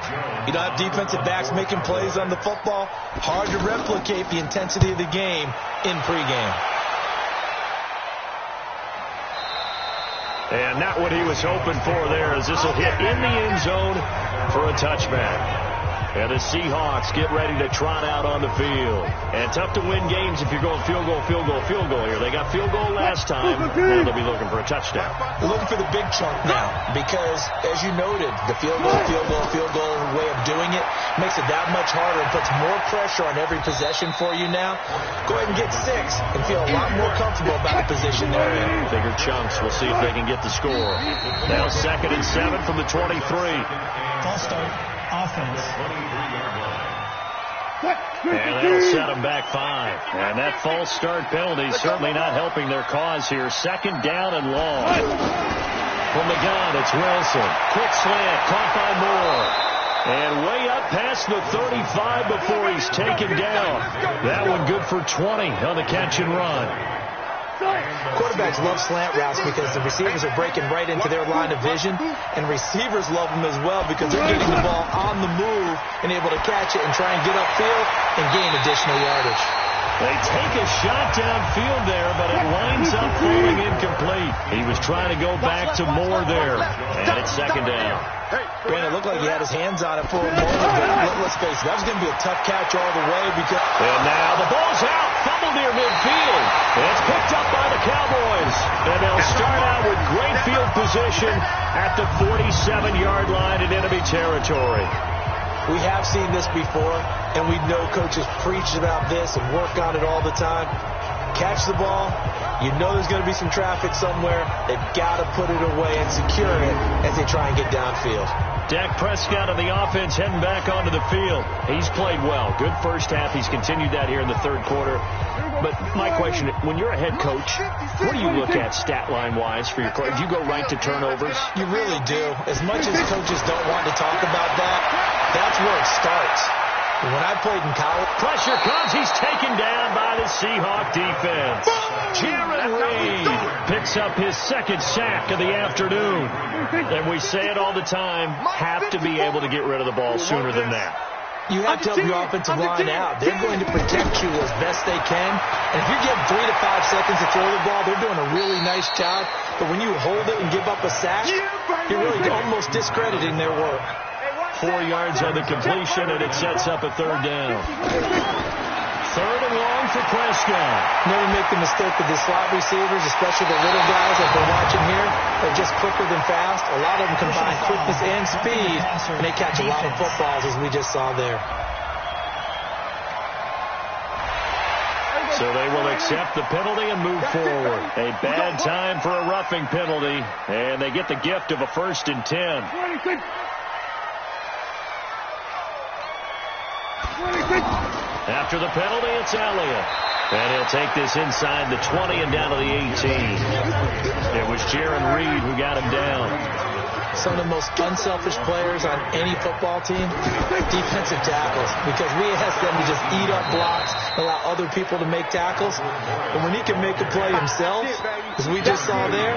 You don't have defensive backs making plays on the football. Hard to replicate the intensity of the game in pregame. And not what he was hoping for there, as this will hit in the end zone for a touchback. And the Seahawks get ready to trot out on the field. And tough to win games if you're going field goal, field goal, field goal here. They got field goal last time. Now they'll be looking for a touchdown. We're looking for the big chunk now because, as you noted, the field goal way of doing it makes it that much harder and puts more pressure on every possession for you now. Go ahead and get 6 and feel a lot more comfortable about the position they're in. Bigger chunks. We'll see if they can get the score. Now 2nd and 7 from the 23. False start. Offense. And that'll set them back 5. And that false start penalty is certainly not helping their cause here. 2nd down and long. From the gun, it's Wilson. Quick slant, caught by Moore. And way up past the 35 before he's taken down. That one good for 20 on the catch and run. Quarterbacks love slant routes because the receivers are breaking right into their line of vision, and receivers love them as well because they're getting the ball on the move and able to catch it and try and get upfield and gain additional yardage. They take a shot downfield there, but it winds up falling incomplete. He was trying to go back to Moore there, and it's 2nd down. Brandon, it looked like he had his hands on it for a moment, but let's face it, that was going to be a tough catch all the way because... And now the ball's out, fumbled near midfield. It's picked up by the Cowboys, and they'll start out with great field position at the 47-yard line in enemy territory. We have seen this before, and we know coaches preach about this and work on it all the time. Catch the ball. You know there's going to be some traffic somewhere. They've got to put it away and secure it as they try and get downfield. Dak Prescott on the offense heading back onto the field. He's played well. Good first half. He's continued that here in the 3rd quarter. But my question, when you're a head coach, what do you look at stat line-wise for your coach? Do you go right to turnovers? You really do. As much as coaches don't want to talk about that, that's where it starts. When I played in college... Pressure comes. He's taken down by the Seahawk defense. Jaron Reed picks up his 2nd sack of the afternoon. And we say it all the time, have to be able to get rid of the ball sooner than that. You have to help your offensive line out. They're going to protect you as best they can. And if you're getting 3 to 5 seconds to throw the ball, they're doing a really nice job. But when you hold it and give up a sack, you're really almost discrediting their work. 4 yards on the completion, and it sets up a 3rd down. 3rd and long for Prescott. Never make the mistake with the slot receivers, especially the little guys that they're watching here. They're just quicker than fast. A lot of them combine quickness and speed, and they catch a lot of footballs, as we just saw there. So they will accept the penalty and move forward. A bad time for a roughing penalty, and they get the gift of a 1st and 10. After the penalty, it's Elliott. And he'll take this inside the 20 and down to the 18. It was Jaron Reed who got him down. Some of the most unselfish players on any football team, defensive tackles, because we ask them to just eat up blocks, allow other people to make tackles. But when he can make a play himself, as we just saw there,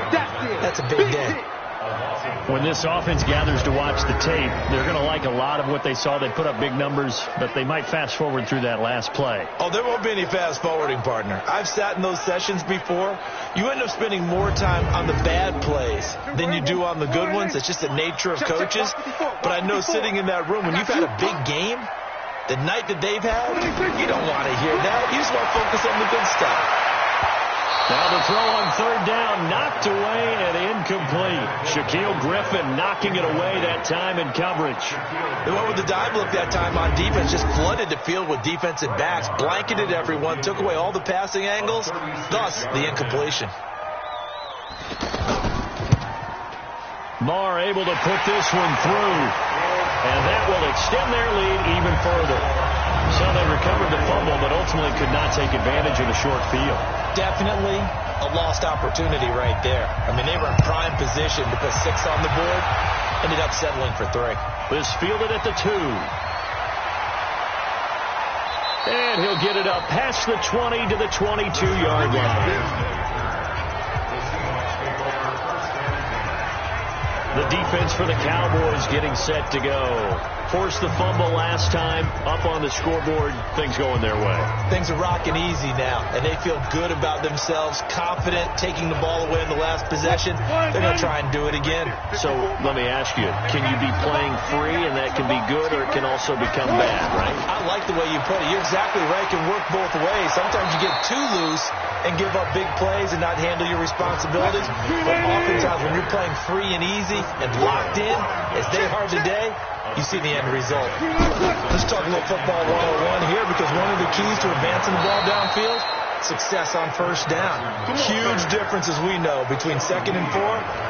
that's a big day. When this offense gathers to watch the tape, they're going to like a lot of what they saw. They put up big numbers, but they might fast forward through that last play. Oh, there won't be any fast forwarding, partner. I've sat in those sessions before. You end up spending more time on the bad plays than you do on the good ones. It's just the nature of coaches. But I know sitting in that room, when you've had a big game, the night that they've had, you don't want to hear that. You just want to focus on the good stuff. Now the throw on third down, knocked away and incomplete. Shaquille Griffin knocking it away that time in coverage. They went with the dive look that time on defense, just flooded the field with defensive backs, blanketed everyone, took away all the passing angles, thus the incompletion. Marr able to put this one through, and that will extend their lead even further. So they recovered the fumble, but ultimately could not take advantage of the short field. Definitely a lost opportunity right there. I mean, they were in prime position to put 6 on the board, ended up settling for 3. This fielded at the 2. And he'll get it up past the 20 to the 22-yard line. The defense for the Cowboys getting set to go. Forced the fumble last time, up on the scoreboard, things going their way. Things are rocking easy now, and they feel good about themselves, confident, taking the ball away in the last possession. They're going to try and do it again. So let me ask you, can you be playing free and that can be good, or it can also become bad, right? I like the way you put it. You're exactly right. It can work both ways. Sometimes you get too loose and give up big plays and not handle your responsibilities. But oftentimes when you're playing free and easy and locked in, as they are today, you see the end result. Let's talk a little football 101 here, because one of the keys to advancing the ball downfield, success on first down. Huge difference, as we know, between 2nd and 4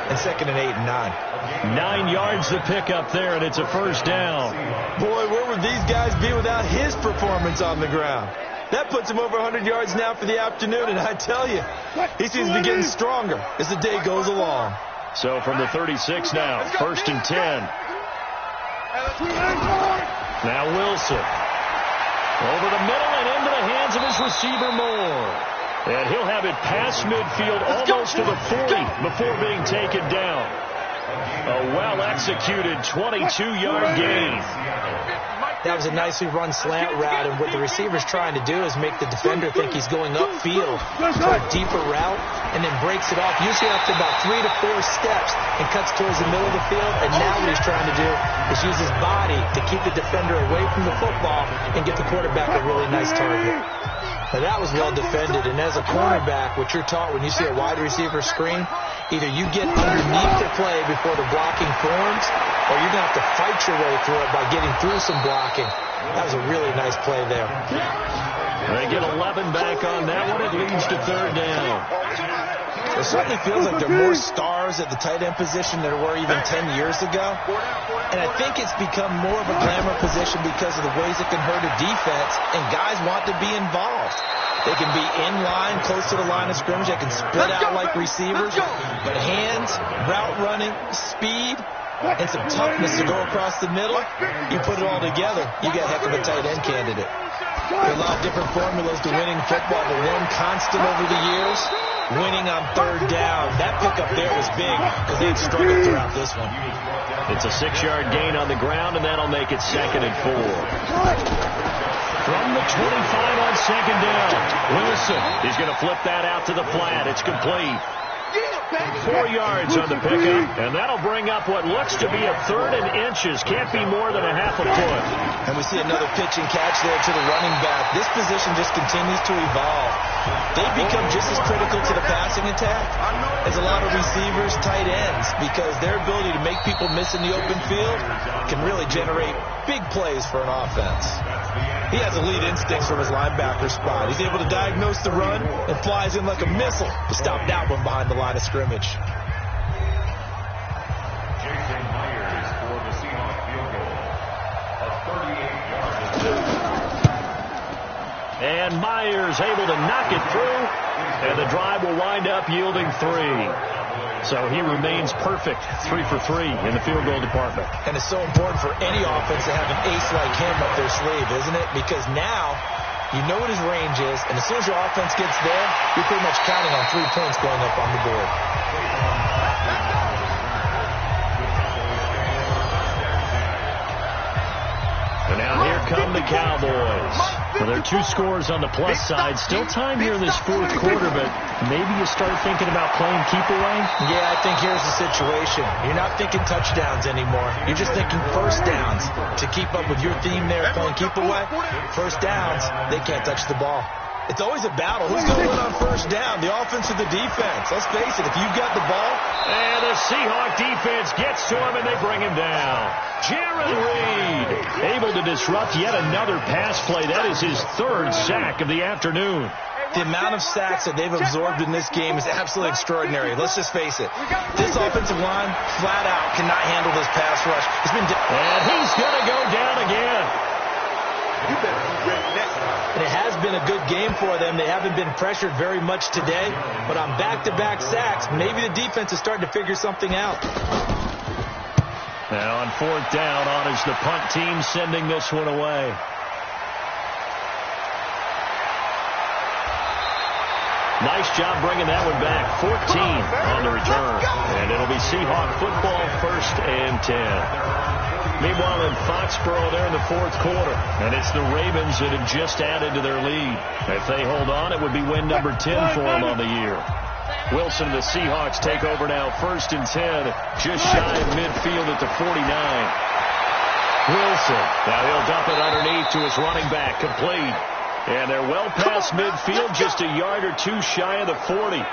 and 2nd and 8 and 9. 9 yards to pick up there, and it's a first down. Boy, where would these guys be without his performance on the ground? That puts him over 100 yards now for the afternoon, and I tell you, he seems to be getting stronger as the day goes along. So from the 36 now, 1st and 10. Now Wilson. Over the middle and into the hands of his receiver Moore. And he'll have it past midfield almost to the 40 before being taken down. A well-executed 22-yard gain. That was a nicely run slant route, and what the receiver's trying to do is make the defender think he's going upfield for a deeper route, and then breaks it off, usually after about 3 to 4 steps, and cuts towards the middle of the field. And now what he's trying to do is use his body to keep the defender away from the football and get the quarterback a really nice target. Now that was well defended, and as a cornerback, what you're taught when you see a wide receiver screen, either you get underneath the play before the blocking forms, or you're going to have to fight your way through it by getting through some blocking. That was a really nice play there. They get 11 back on that one. It leads to 3rd down. It certainly feels like there are more stars at the tight end position than there were even 10 years ago. And I think it's become more of a glamour position because of the ways it can hurt a defense, and guys want to be involved. They can be in line, close to the line of scrimmage. They can split out like receivers. But hands, route running, speed, and some toughness to go across the middle, you put it all together, you get a heck of a tight end candidate. There are a lot of different formulas to winning football, but one constant over the years, winning on 3rd down. That pickup there was big because they had struggled throughout this one. It's a 6-yard gain on the ground, and that'll make it 2nd and 4. From the 25 on 2nd down, Wilson is going to flip that out to the flat. It's complete. 4 yards on the pickup, and that'll bring up what looks to be a 3rd and inches. Can't be more than a half a foot. And we see another pitch and catch there to the running back. This position just continues to evolve. They become just as critical to the passing attack as a lot of receivers, tight ends, because their ability to make people miss in the open field can really generate big plays for an offense. He has elite instincts from his linebacker spot. He's able to diagnose the run and flies in like a missile to stop that one behind the line of scrimmage. Jason Myers for the Seahawks field goal. A 38-yard. And Myers able to knock it through. And the drive will wind up yielding 3. So he remains perfect, 3 for 3 in the field goal department. And it's so important for any offense to have an ace like him up their sleeve, isn't it? Because now you know what his range is, and as soon as your offense gets there, you're pretty much counting on 3 points going up on the board. And now here come the Cowboys. Well, there are 2 scores on the plus side. Still time here in this fourth quarter, but maybe you start thinking about playing keep away? Yeah, I think here's the situation. You're not thinking touchdowns anymore. You're just thinking first downs. To keep up with your theme there, playing keep away, first downs, they can't touch the ball. It's always a battle. Who's going to win on first down, the offense or the defense? Let's face it, if you've got the ball. And the Seahawks defense gets to him, and they bring him down. Jaron Reed able to disrupt yet another pass play. That is his 3rd sack of the afternoon. The amount of sacks that they've absorbed in this game is absolutely extraordinary. Let's just face it. This offensive line, flat out, cannot handle this pass rush. And he's going to go down again. You better be ready next time. And it has been a good game for them. They haven't been pressured very much today, but on back-to-back sacks, maybe the defense is starting to figure something out. Now on 4th down, on is the punt team sending this one away. Nice job bringing that one back. 14 on the return. And it'll be Seahawk football, 1st and 10. Meanwhile, in Foxborough, they're in the 4th quarter. And it's the Ravens that have just added to their lead. If they hold on, it would be win number 10 for them on the year. Wilson and the Seahawks take over now, 1st and 10, just shy of midfield at the 49. Wilson, now he'll dump it underneath to his running back, complete. And they're well past midfield, just a yard or 2 shy of the 40.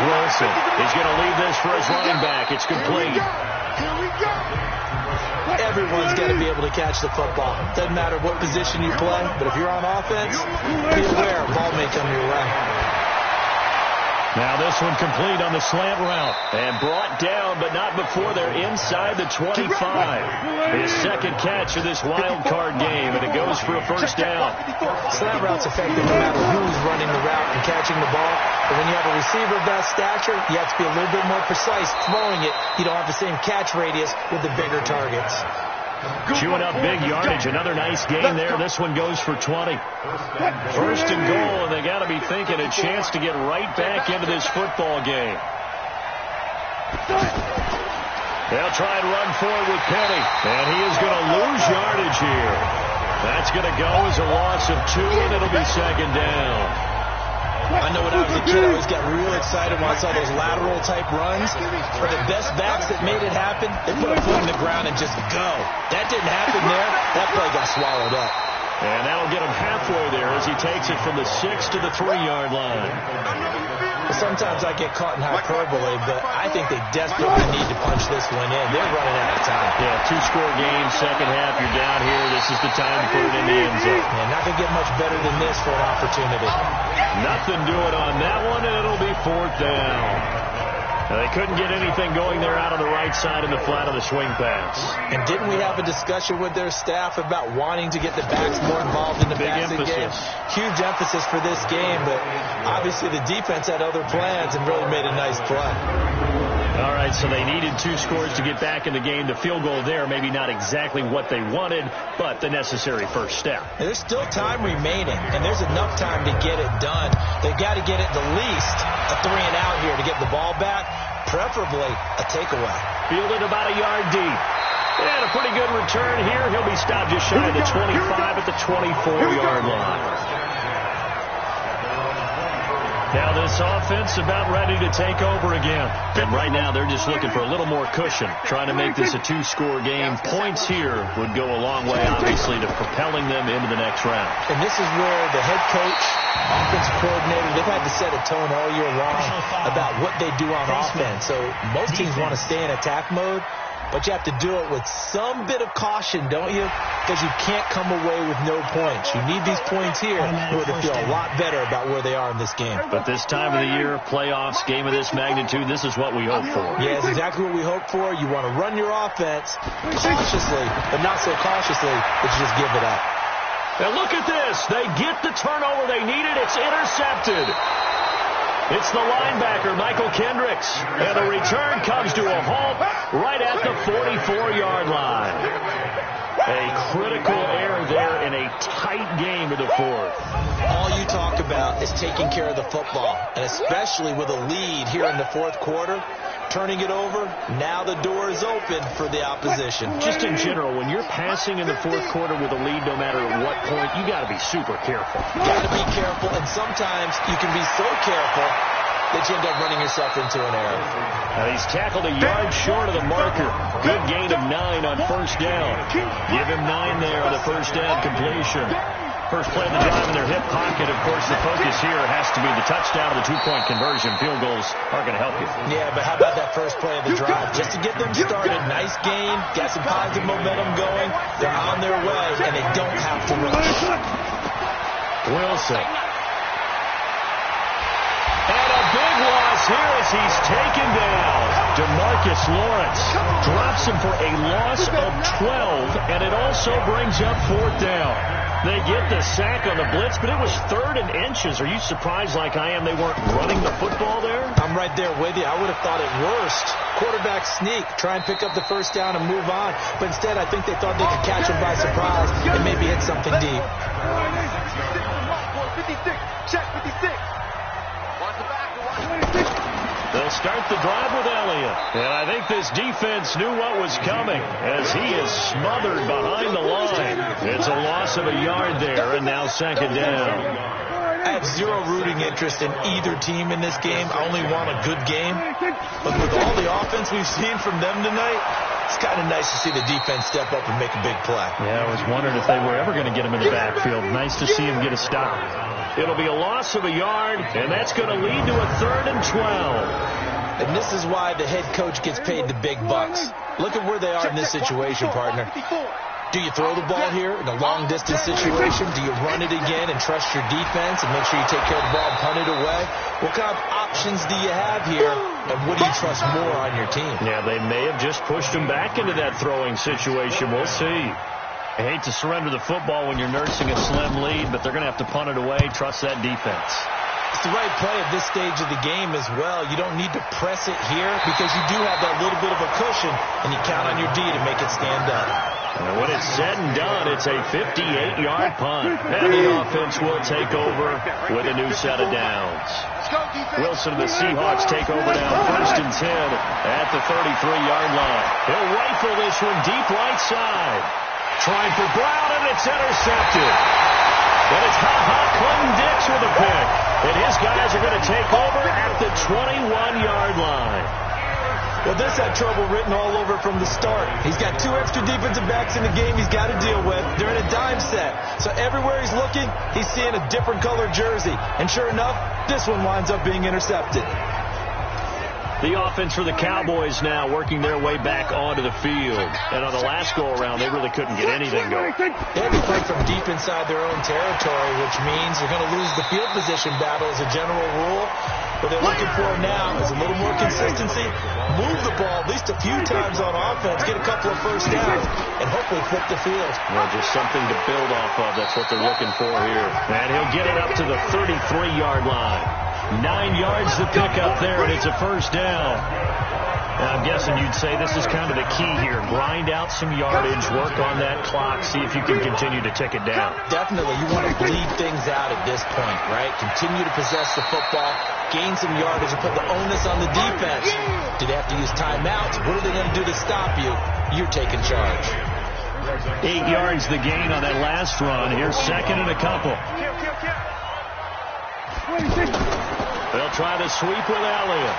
Wilson. He's going to leave this for his running back. It's complete. Everyone's got to be able to catch the football. Doesn't matter what position you play, but if you're on offense, be aware a ball may come your way. Now this one complete on the slant route. And brought down, but not before they're inside the 25. His 2nd catch of this wild card game, and it goes for a 1st down. Slant route's effective no matter who's running the route and catching the ball. But when you have a receiver of that stature, you have to be a little bit more precise throwing it. You don't have the same catch radius with the bigger targets. Chewing up big yardage. Another nice game there. This one goes for 20. 1st and goal, and they got to be thinking a chance to get right back into this football game. They'll try and run forward with Penny, and he is going to lose yardage here. That's going to go as a loss of 2, and it'll be 2nd down. I know when I was a kid, I always got real excited when I saw those lateral-type runs. For the best backs that made it happen, they put a foot in the ground and just go. That didn't happen there. That play got swallowed up. And that'll get him halfway there as he takes it from the 6 to the 3-yard line. Sometimes I get caught in hyperbole, but I think they desperately need to punch this one in. They're running out of time. Yeah, 2-score game, 2nd half, you're down here. This is the time to put it in the end zone. Yeah, not going to get much better than this for an opportunity. Nothing doing on that one, and it'll be 4th down. Now, they couldn't get anything going there out on the right side in the flat of the swing pass. And didn't we have a discussion with their staff about wanting to get the backs more involved in the passing game? Huge emphasis for this game, but obviously the defense had other plans and really made a nice play. All right, so they needed 2 scores to get back in the game. The field goal there, maybe not exactly what they wanted, but the necessary first step. And there's still time remaining, and there's enough time to get it done. They've got to get it the least a 3-and-out here to get the ball back, preferably a takeaway. Fielded about a yard deep. And a pretty good return here. He'll be stopped just shy of the 25 at the 24-yard line. Now this offense about ready to take over again. And right now they're just looking for a little more cushion, trying to make this a two-score game. Points here would go a long way, obviously, to propelling them into the next round. And this is where the head coach, offensive coordinator, they've had to set a tone all year long about what they do on offense. So most teams want to stay in attack mode, but you have to do it with some bit of caution, don't you? Because you can't come away with no points. You need these points here in order to feel a lot better about where they are in this game. But this time of the year, playoffs, game of this magnitude, this is what we hope for. Yeah, it's exactly what we hope for. You want to run your offense cautiously, but not so cautiously that you just give it up. And look at this. They get the turnover they needed. It's intercepted. It's the linebacker, Michael Kendricks. And the return comes to a halt right at the 44-yard line. A critical error there in a tight game of the fourth. All you talk about is taking care of the football, and especially with a lead here in the fourth quarter, turning it over, now the door is open for the opposition. Just in general, when you're passing in the fourth quarter with a lead, no matter at what point, you got to be super careful. You got to be careful, and sometimes you can be so careful that you end up running yourself into an error. Now he's tackled a yard short of the marker. Good gain of 9 on first down. Give him 9 there on the first down completion. First play of the drive in their hip pocket. Of course, the focus here has to be the touchdown or the two-point conversion. Field goals aren't going to help you. Yeah, but how about that first play of the drive? Just to get them started. Nice game. Got some positive momentum going. They're on their way, and they don't have to rush. Wilson. And a big loss here as he's taken down. DeMarcus Lawrence drops him for a loss of 12, and it also brings up fourth down. They get the sack on the blitz, but it was 3rd and inches. Are you surprised like I am they weren't running the football there? I'm right there with you. I would have thought at worst, quarterback sneak, try and pick up the first down and move on. But instead, I think they thought they could catch him by surprise and maybe hit something deep. 56, check 56. They'll start the drive with Elliott. And I think this defense knew what was coming as he is smothered behind the line. It's a loss of a yard there, and now second down. I have zero rooting interest in either team in this game. I only want a good game. But with all the offense we've seen from them tonight, it's kind of nice to see the defense step up and make a big play. Yeah, I was wondering if they were ever going to get him in the backfield. Nice to see him get a stop. It'll be a loss of a yard, and that's going to lead to a 3rd and 12. And this is why the head coach gets paid the big bucks. Look at where they are in this situation, partner. Do you throw the ball here in a long-distance situation? Do you run it again and trust your defense and make sure you take care of the ball and punt it away? What kind of options do you have here, and what do you trust more on your team? Yeah, they may have just pushed him back into that throwing situation. We'll see. I hate to surrender the football when you're nursing a slim lead, but they're going to have to punt it away. Trust that defense. It's the right play at this stage of the game as well. You don't need to press it here because you do have that little bit of a cushion, and you count on your D to make it stand up. And when it's said and done, it's a 58-yard punt. And the offense will take over with a new set of downs. Wilson and the Seahawks take over now, 1st and 10 at the 33-yard line. He'll rifle this one deep right side. Trying for Brown, and it's intercepted. And it's Clinton Dix with a pick. And his guys are going to take over at the 21-yard line. Well, this had trouble written all over from the start. He's got 2 extra defensive backs in the game he's got to deal with. They're in a dime set. So everywhere he's looking, he's seeing a different color jersey. And sure enough, this one winds up being intercepted. The offense for the Cowboys now working their way back onto the field. And on the last go-around, they really couldn't get anything going. They had to play from deep inside their own territory, which means they're going to lose the field position battle as a general rule. What they're looking for now is a little more consistency, move the ball at least a few times on offense, get a couple of first downs, and hopefully flip the field. Well, just something to build off of. That's what they're looking for here. And he'll get it up to the 33-yard line. 9 yards to pick up there, and it's a first down. Now, I'm guessing you'd say this is kind of the key here. Grind out some yardage, work on that clock, see if you can continue to tick it down. Definitely. You want to bleed things out at this point, right? Continue to possess the football, gain some yardage, and put the onus on the defense. Do they have to use timeouts? What are they going to do to stop you? You're taking charge. 8 yards the gain on that last run. Here's 2nd and a couple. They'll try to sweep with Elliott.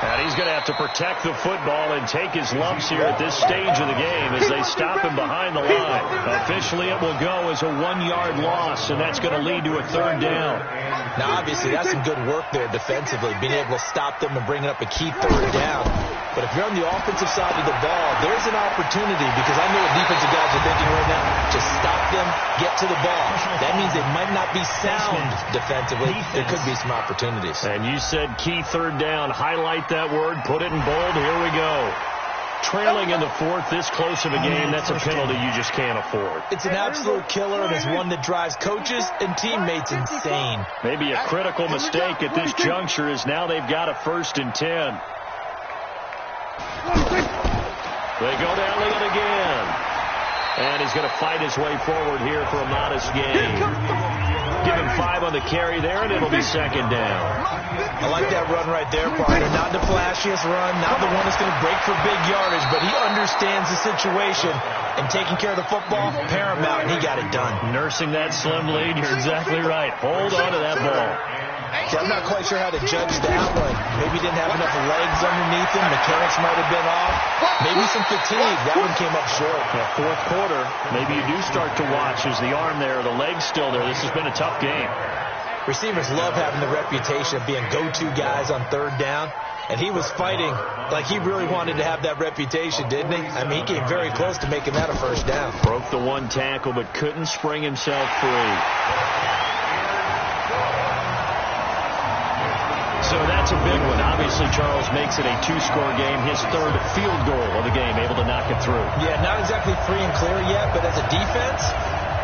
And he's going to have to protect the football and take his lumps here at this stage of the game as they stop him behind the line. Officially, it will go as a 1-yard loss, and that's going to lead to a 3rd down. Now, obviously, that's some good work there defensively, being able to stop them and bringing up a key 3rd down. But if you're on the offensive side of the ball, there's an opportunity, because I know what defensive guys are thinking right now. Just stop them, get to the ball. That means they might not be sound defensively. There could be some opportunities. And you said key 3rd down. Highlight that word, put it in bold. Here we go. Trailing in the 4th, this close of a game, that's a penalty you just can't afford. It's an absolute killer, and it's one that drives coaches and teammates insane. Maybe a critical mistake at this juncture is now they've got a 1st and 10. They go to Elliott again. And he's going to fight his way forward here for a modest gain. Give him 5 on the carry there, and it'll be 2nd down. I like that run right there, partner. Not the flashiest run, not the one that's going to break for big yardage, but he understands the situation, and taking care of the football, paramount, and he got it done. Nursing that slim lead, you're exactly right. Hold on to that ball. See, I'm not quite sure how to judge that one. Maybe he didn't have enough legs underneath him. Mechanics might have been off. Maybe some fatigue. That one came up short. Yeah, 4th quarter, maybe you do start to watch. Is the arm there, the leg's still there? This has been a tough game. Receivers love having the reputation of being go-to guys on 3rd down. And he was fighting like he really wanted to have that reputation, didn't he? I mean, he came very close to making that a 1st down. Broke the 1 tackle, but couldn't spring himself free. So that's a big one. Obviously, Charles makes it a 2-score game. His 3rd field goal of the game, able to knock it through. Yeah, not exactly free and clear yet, but as a defense,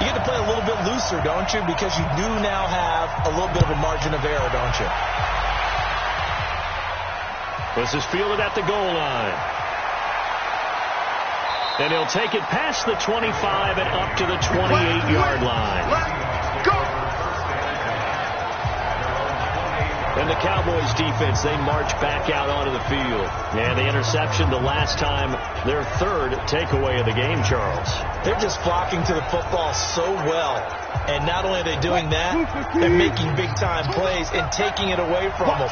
you get to play a little bit looser, don't you? Because you do now have a little bit of a margin of error, don't you? This is fielded at the goal line. And he'll take it past the 25 and up to the 28-yard line. Let's go! And the Cowboys defense, they march back out onto the field. And the interception the last time, their 3rd takeaway of the game, Charles. They're just flocking to the football so well. And not only are they doing that, they're making big-time plays and taking it away from them.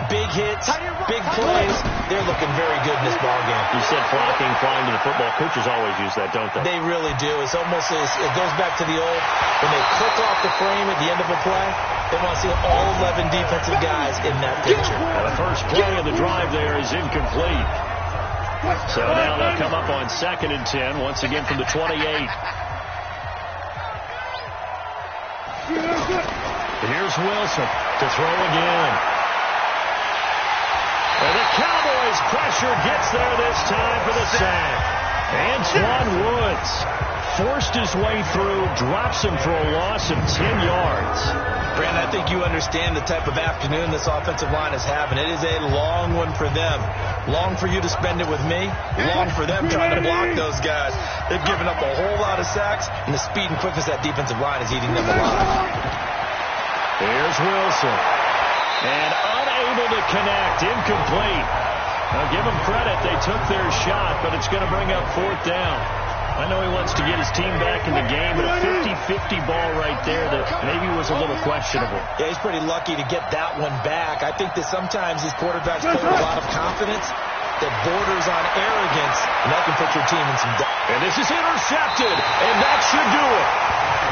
Big hits, big plays. They're looking very good in this ballgame. You said flocking, flying to the football. Coaches always use that, don't they? They really do. It's almost as it goes back to the old, when they click off the frame at the end of a play, they want to see all 11 defensive guys in that picture. And the first play of the drive there is incomplete. So now they'll come up on 2nd and 10, once again from the 28. Here's Wilson to throw again. And the Cowboys' pressure gets there this time for the sack. Antoine Woods forced his way through, drops him for a loss of 10 yards. Brandon, I think you understand the type of afternoon this offensive line is having. It is a long one for them. Long for you to spend it with me. Long for them trying to block those guys. They've given up a whole lot of sacks, and the speed and quickness of that defensive line is eating them alive. Here's Wilson. And unable to connect. Incomplete. Now give them credit. They took their shot, but it's going to bring up 4th down. I know he wants to get his team back in the game, but a 50-50 ball right there that maybe was a little questionable. Yeah, he's pretty lucky to get that one back. I think that sometimes these quarterbacks play with a lot of confidence that borders on arrogance, and that can put your team in some doubt. And this is intercepted, and that should do it.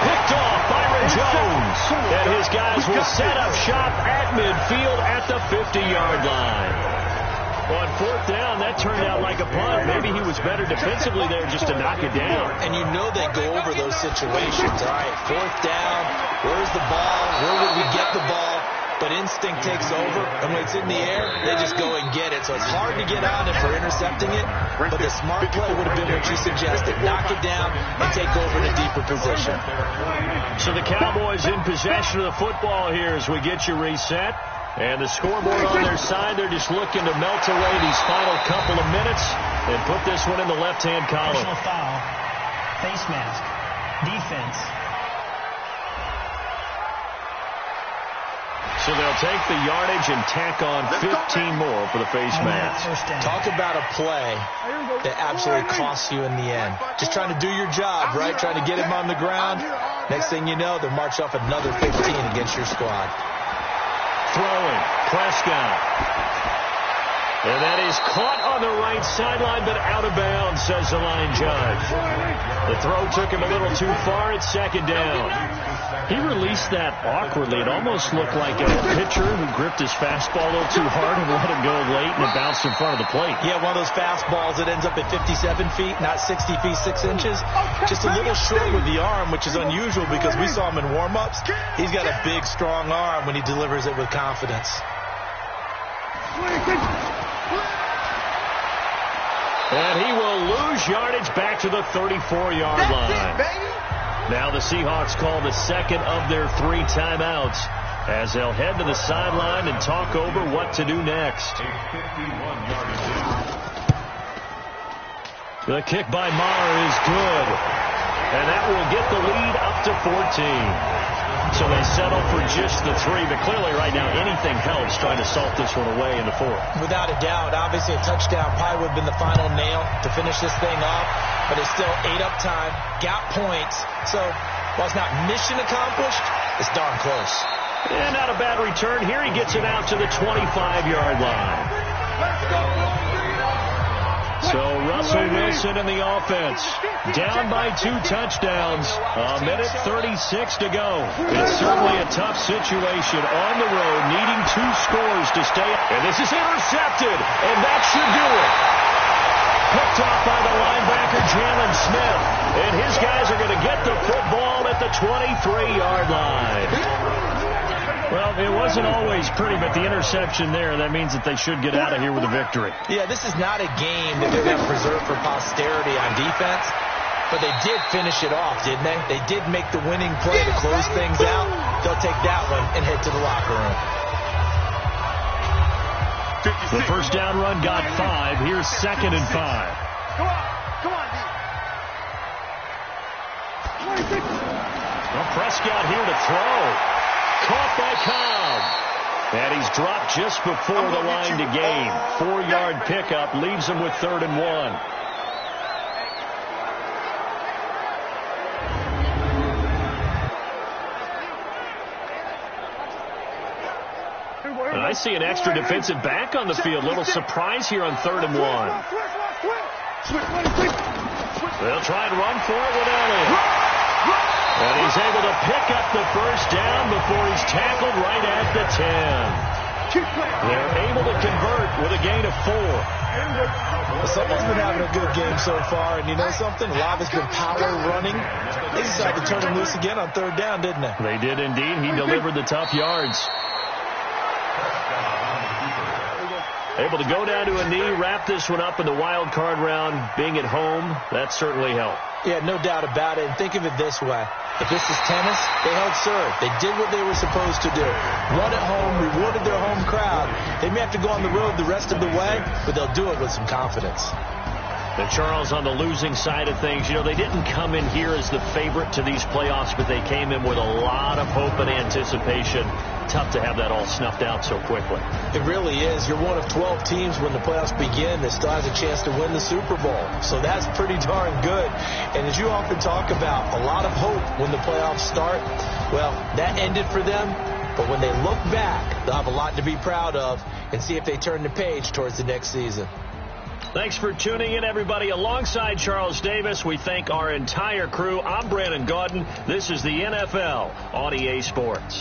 Picked off Byron Jones, and his guys will set up shop at midfield at the 50-yard line. On 4th down, that turned out like a punt. Maybe he was better defensively there just to knock it down. And you know they go over those situations. All right, 4th down, where's the ball? Where would we get the ball? But instinct takes over, and when it's in the air, they just go and get it. So it's hard to get on it for intercepting it, but the smart play would have been what you suggested. Knock it down and take over in a deeper position. So the Cowboys in possession of the football here as we get you reset. And the scoreboard on their side, they're just looking to melt away these final couple of minutes and put this one in the left-hand column. Personal foul, face mask, defense. So they'll take the yardage and tack on 15 more for the face mask. Talk about a play that absolutely costs you in the end. Just trying to do your job, right? Trying to get him on the ground. Next thing you know, they'll march off another 15 against your squad. Throwing, Prescott. And that is caught on the right sideline, but out of bounds, says the line judge. The throw took him a little too far. It's second down. He released that awkwardly. It almost looked like a pitcher who gripped his fastball a little too hard and let it go late, and it bounced in front of the plate. Yeah, one of those fastballs that ends up at 57 feet, not 60 feet, 6 inches. Just a little short with the arm, which is unusual because we saw him in warm-ups. He's got a big, strong arm when he delivers it with confidence. And he will lose yardage back to the 34-yard line. Now the Seahawks call the second of their 3 timeouts as they'll head to the sideline and talk over what to do next. The kick by Maher is good. And that will get the lead up to 14. So they settle for just the 3, but clearly right now anything helps trying to salt this one away in the 4th. Without a doubt, obviously a touchdown probably would have been the final nail to finish this thing off, but it's still ate-up time, got points, so while it's not mission accomplished, it's darn close. And not a bad return here. He gets it out to the 25-yard line. So Russell Wilson in the offense, down by 2 touchdowns, a minute 36 to go. It's certainly a tough situation on the road, needing 2 scores to stay. And this is intercepted, and that should do it. Picked off by the linebacker, Jalen Smith. And his guys are going to get the football at the 23-yard line. Well, it wasn't always pretty, but the interception there, that means that they should get out of here with a victory. Yeah, this is not a game that they're going to preserve for posterity on defense, but they did finish it off, didn't they? They did make the winning play to close things out. They'll take that one and head to the locker room. The first down run got 5. Here's 2nd and 5. Come on, D. Well, Prescott here to throw. Caught by Cobb. And he's dropped just before the line to gain. 4-yard pickup leaves him with 3rd and 1. And I see an extra defensive back on the field. Little surprise here on 3rd and 1. They'll try and run for it with Elliott. And he's able to pick up the first down before he's tackled right at the 10. They're able to convert with a gain of 4. Well, someone's been having a good game so far, and you know something? A lot of it's been power running. They decided to turn him loose again on 3rd down, didn't they? They did indeed. He delivered the tough yards. Able to go down to a knee, wrap this one up in the wild card round. Being at home, that certainly helped. Yeah, no doubt about it. And think of it this way. If this is tennis, they held serve. They did what they were supposed to do. Won at home, rewarded their home crowd. They may have to go on the road the rest of the way, but they'll do it with some confidence. And Charles, on the losing side of things, you know, they didn't come in here as the favorite to these playoffs, but they came in with a lot of hope and anticipation. Tough to have that all snuffed out so quickly. It really is. You're one of 12 teams when the playoffs begin that still has a chance to win the Super Bowl. So that's pretty darn good. And as you often talk about, a lot of hope when the playoffs start. Well, that ended for them. But when they look back, they'll have a lot to be proud of and see if they turn the page towards the next season. Thanks for tuning in, everybody. Alongside Charles Davis, we thank our entire crew. I'm Brandon Gaudin. This is the NFL on EA Sports.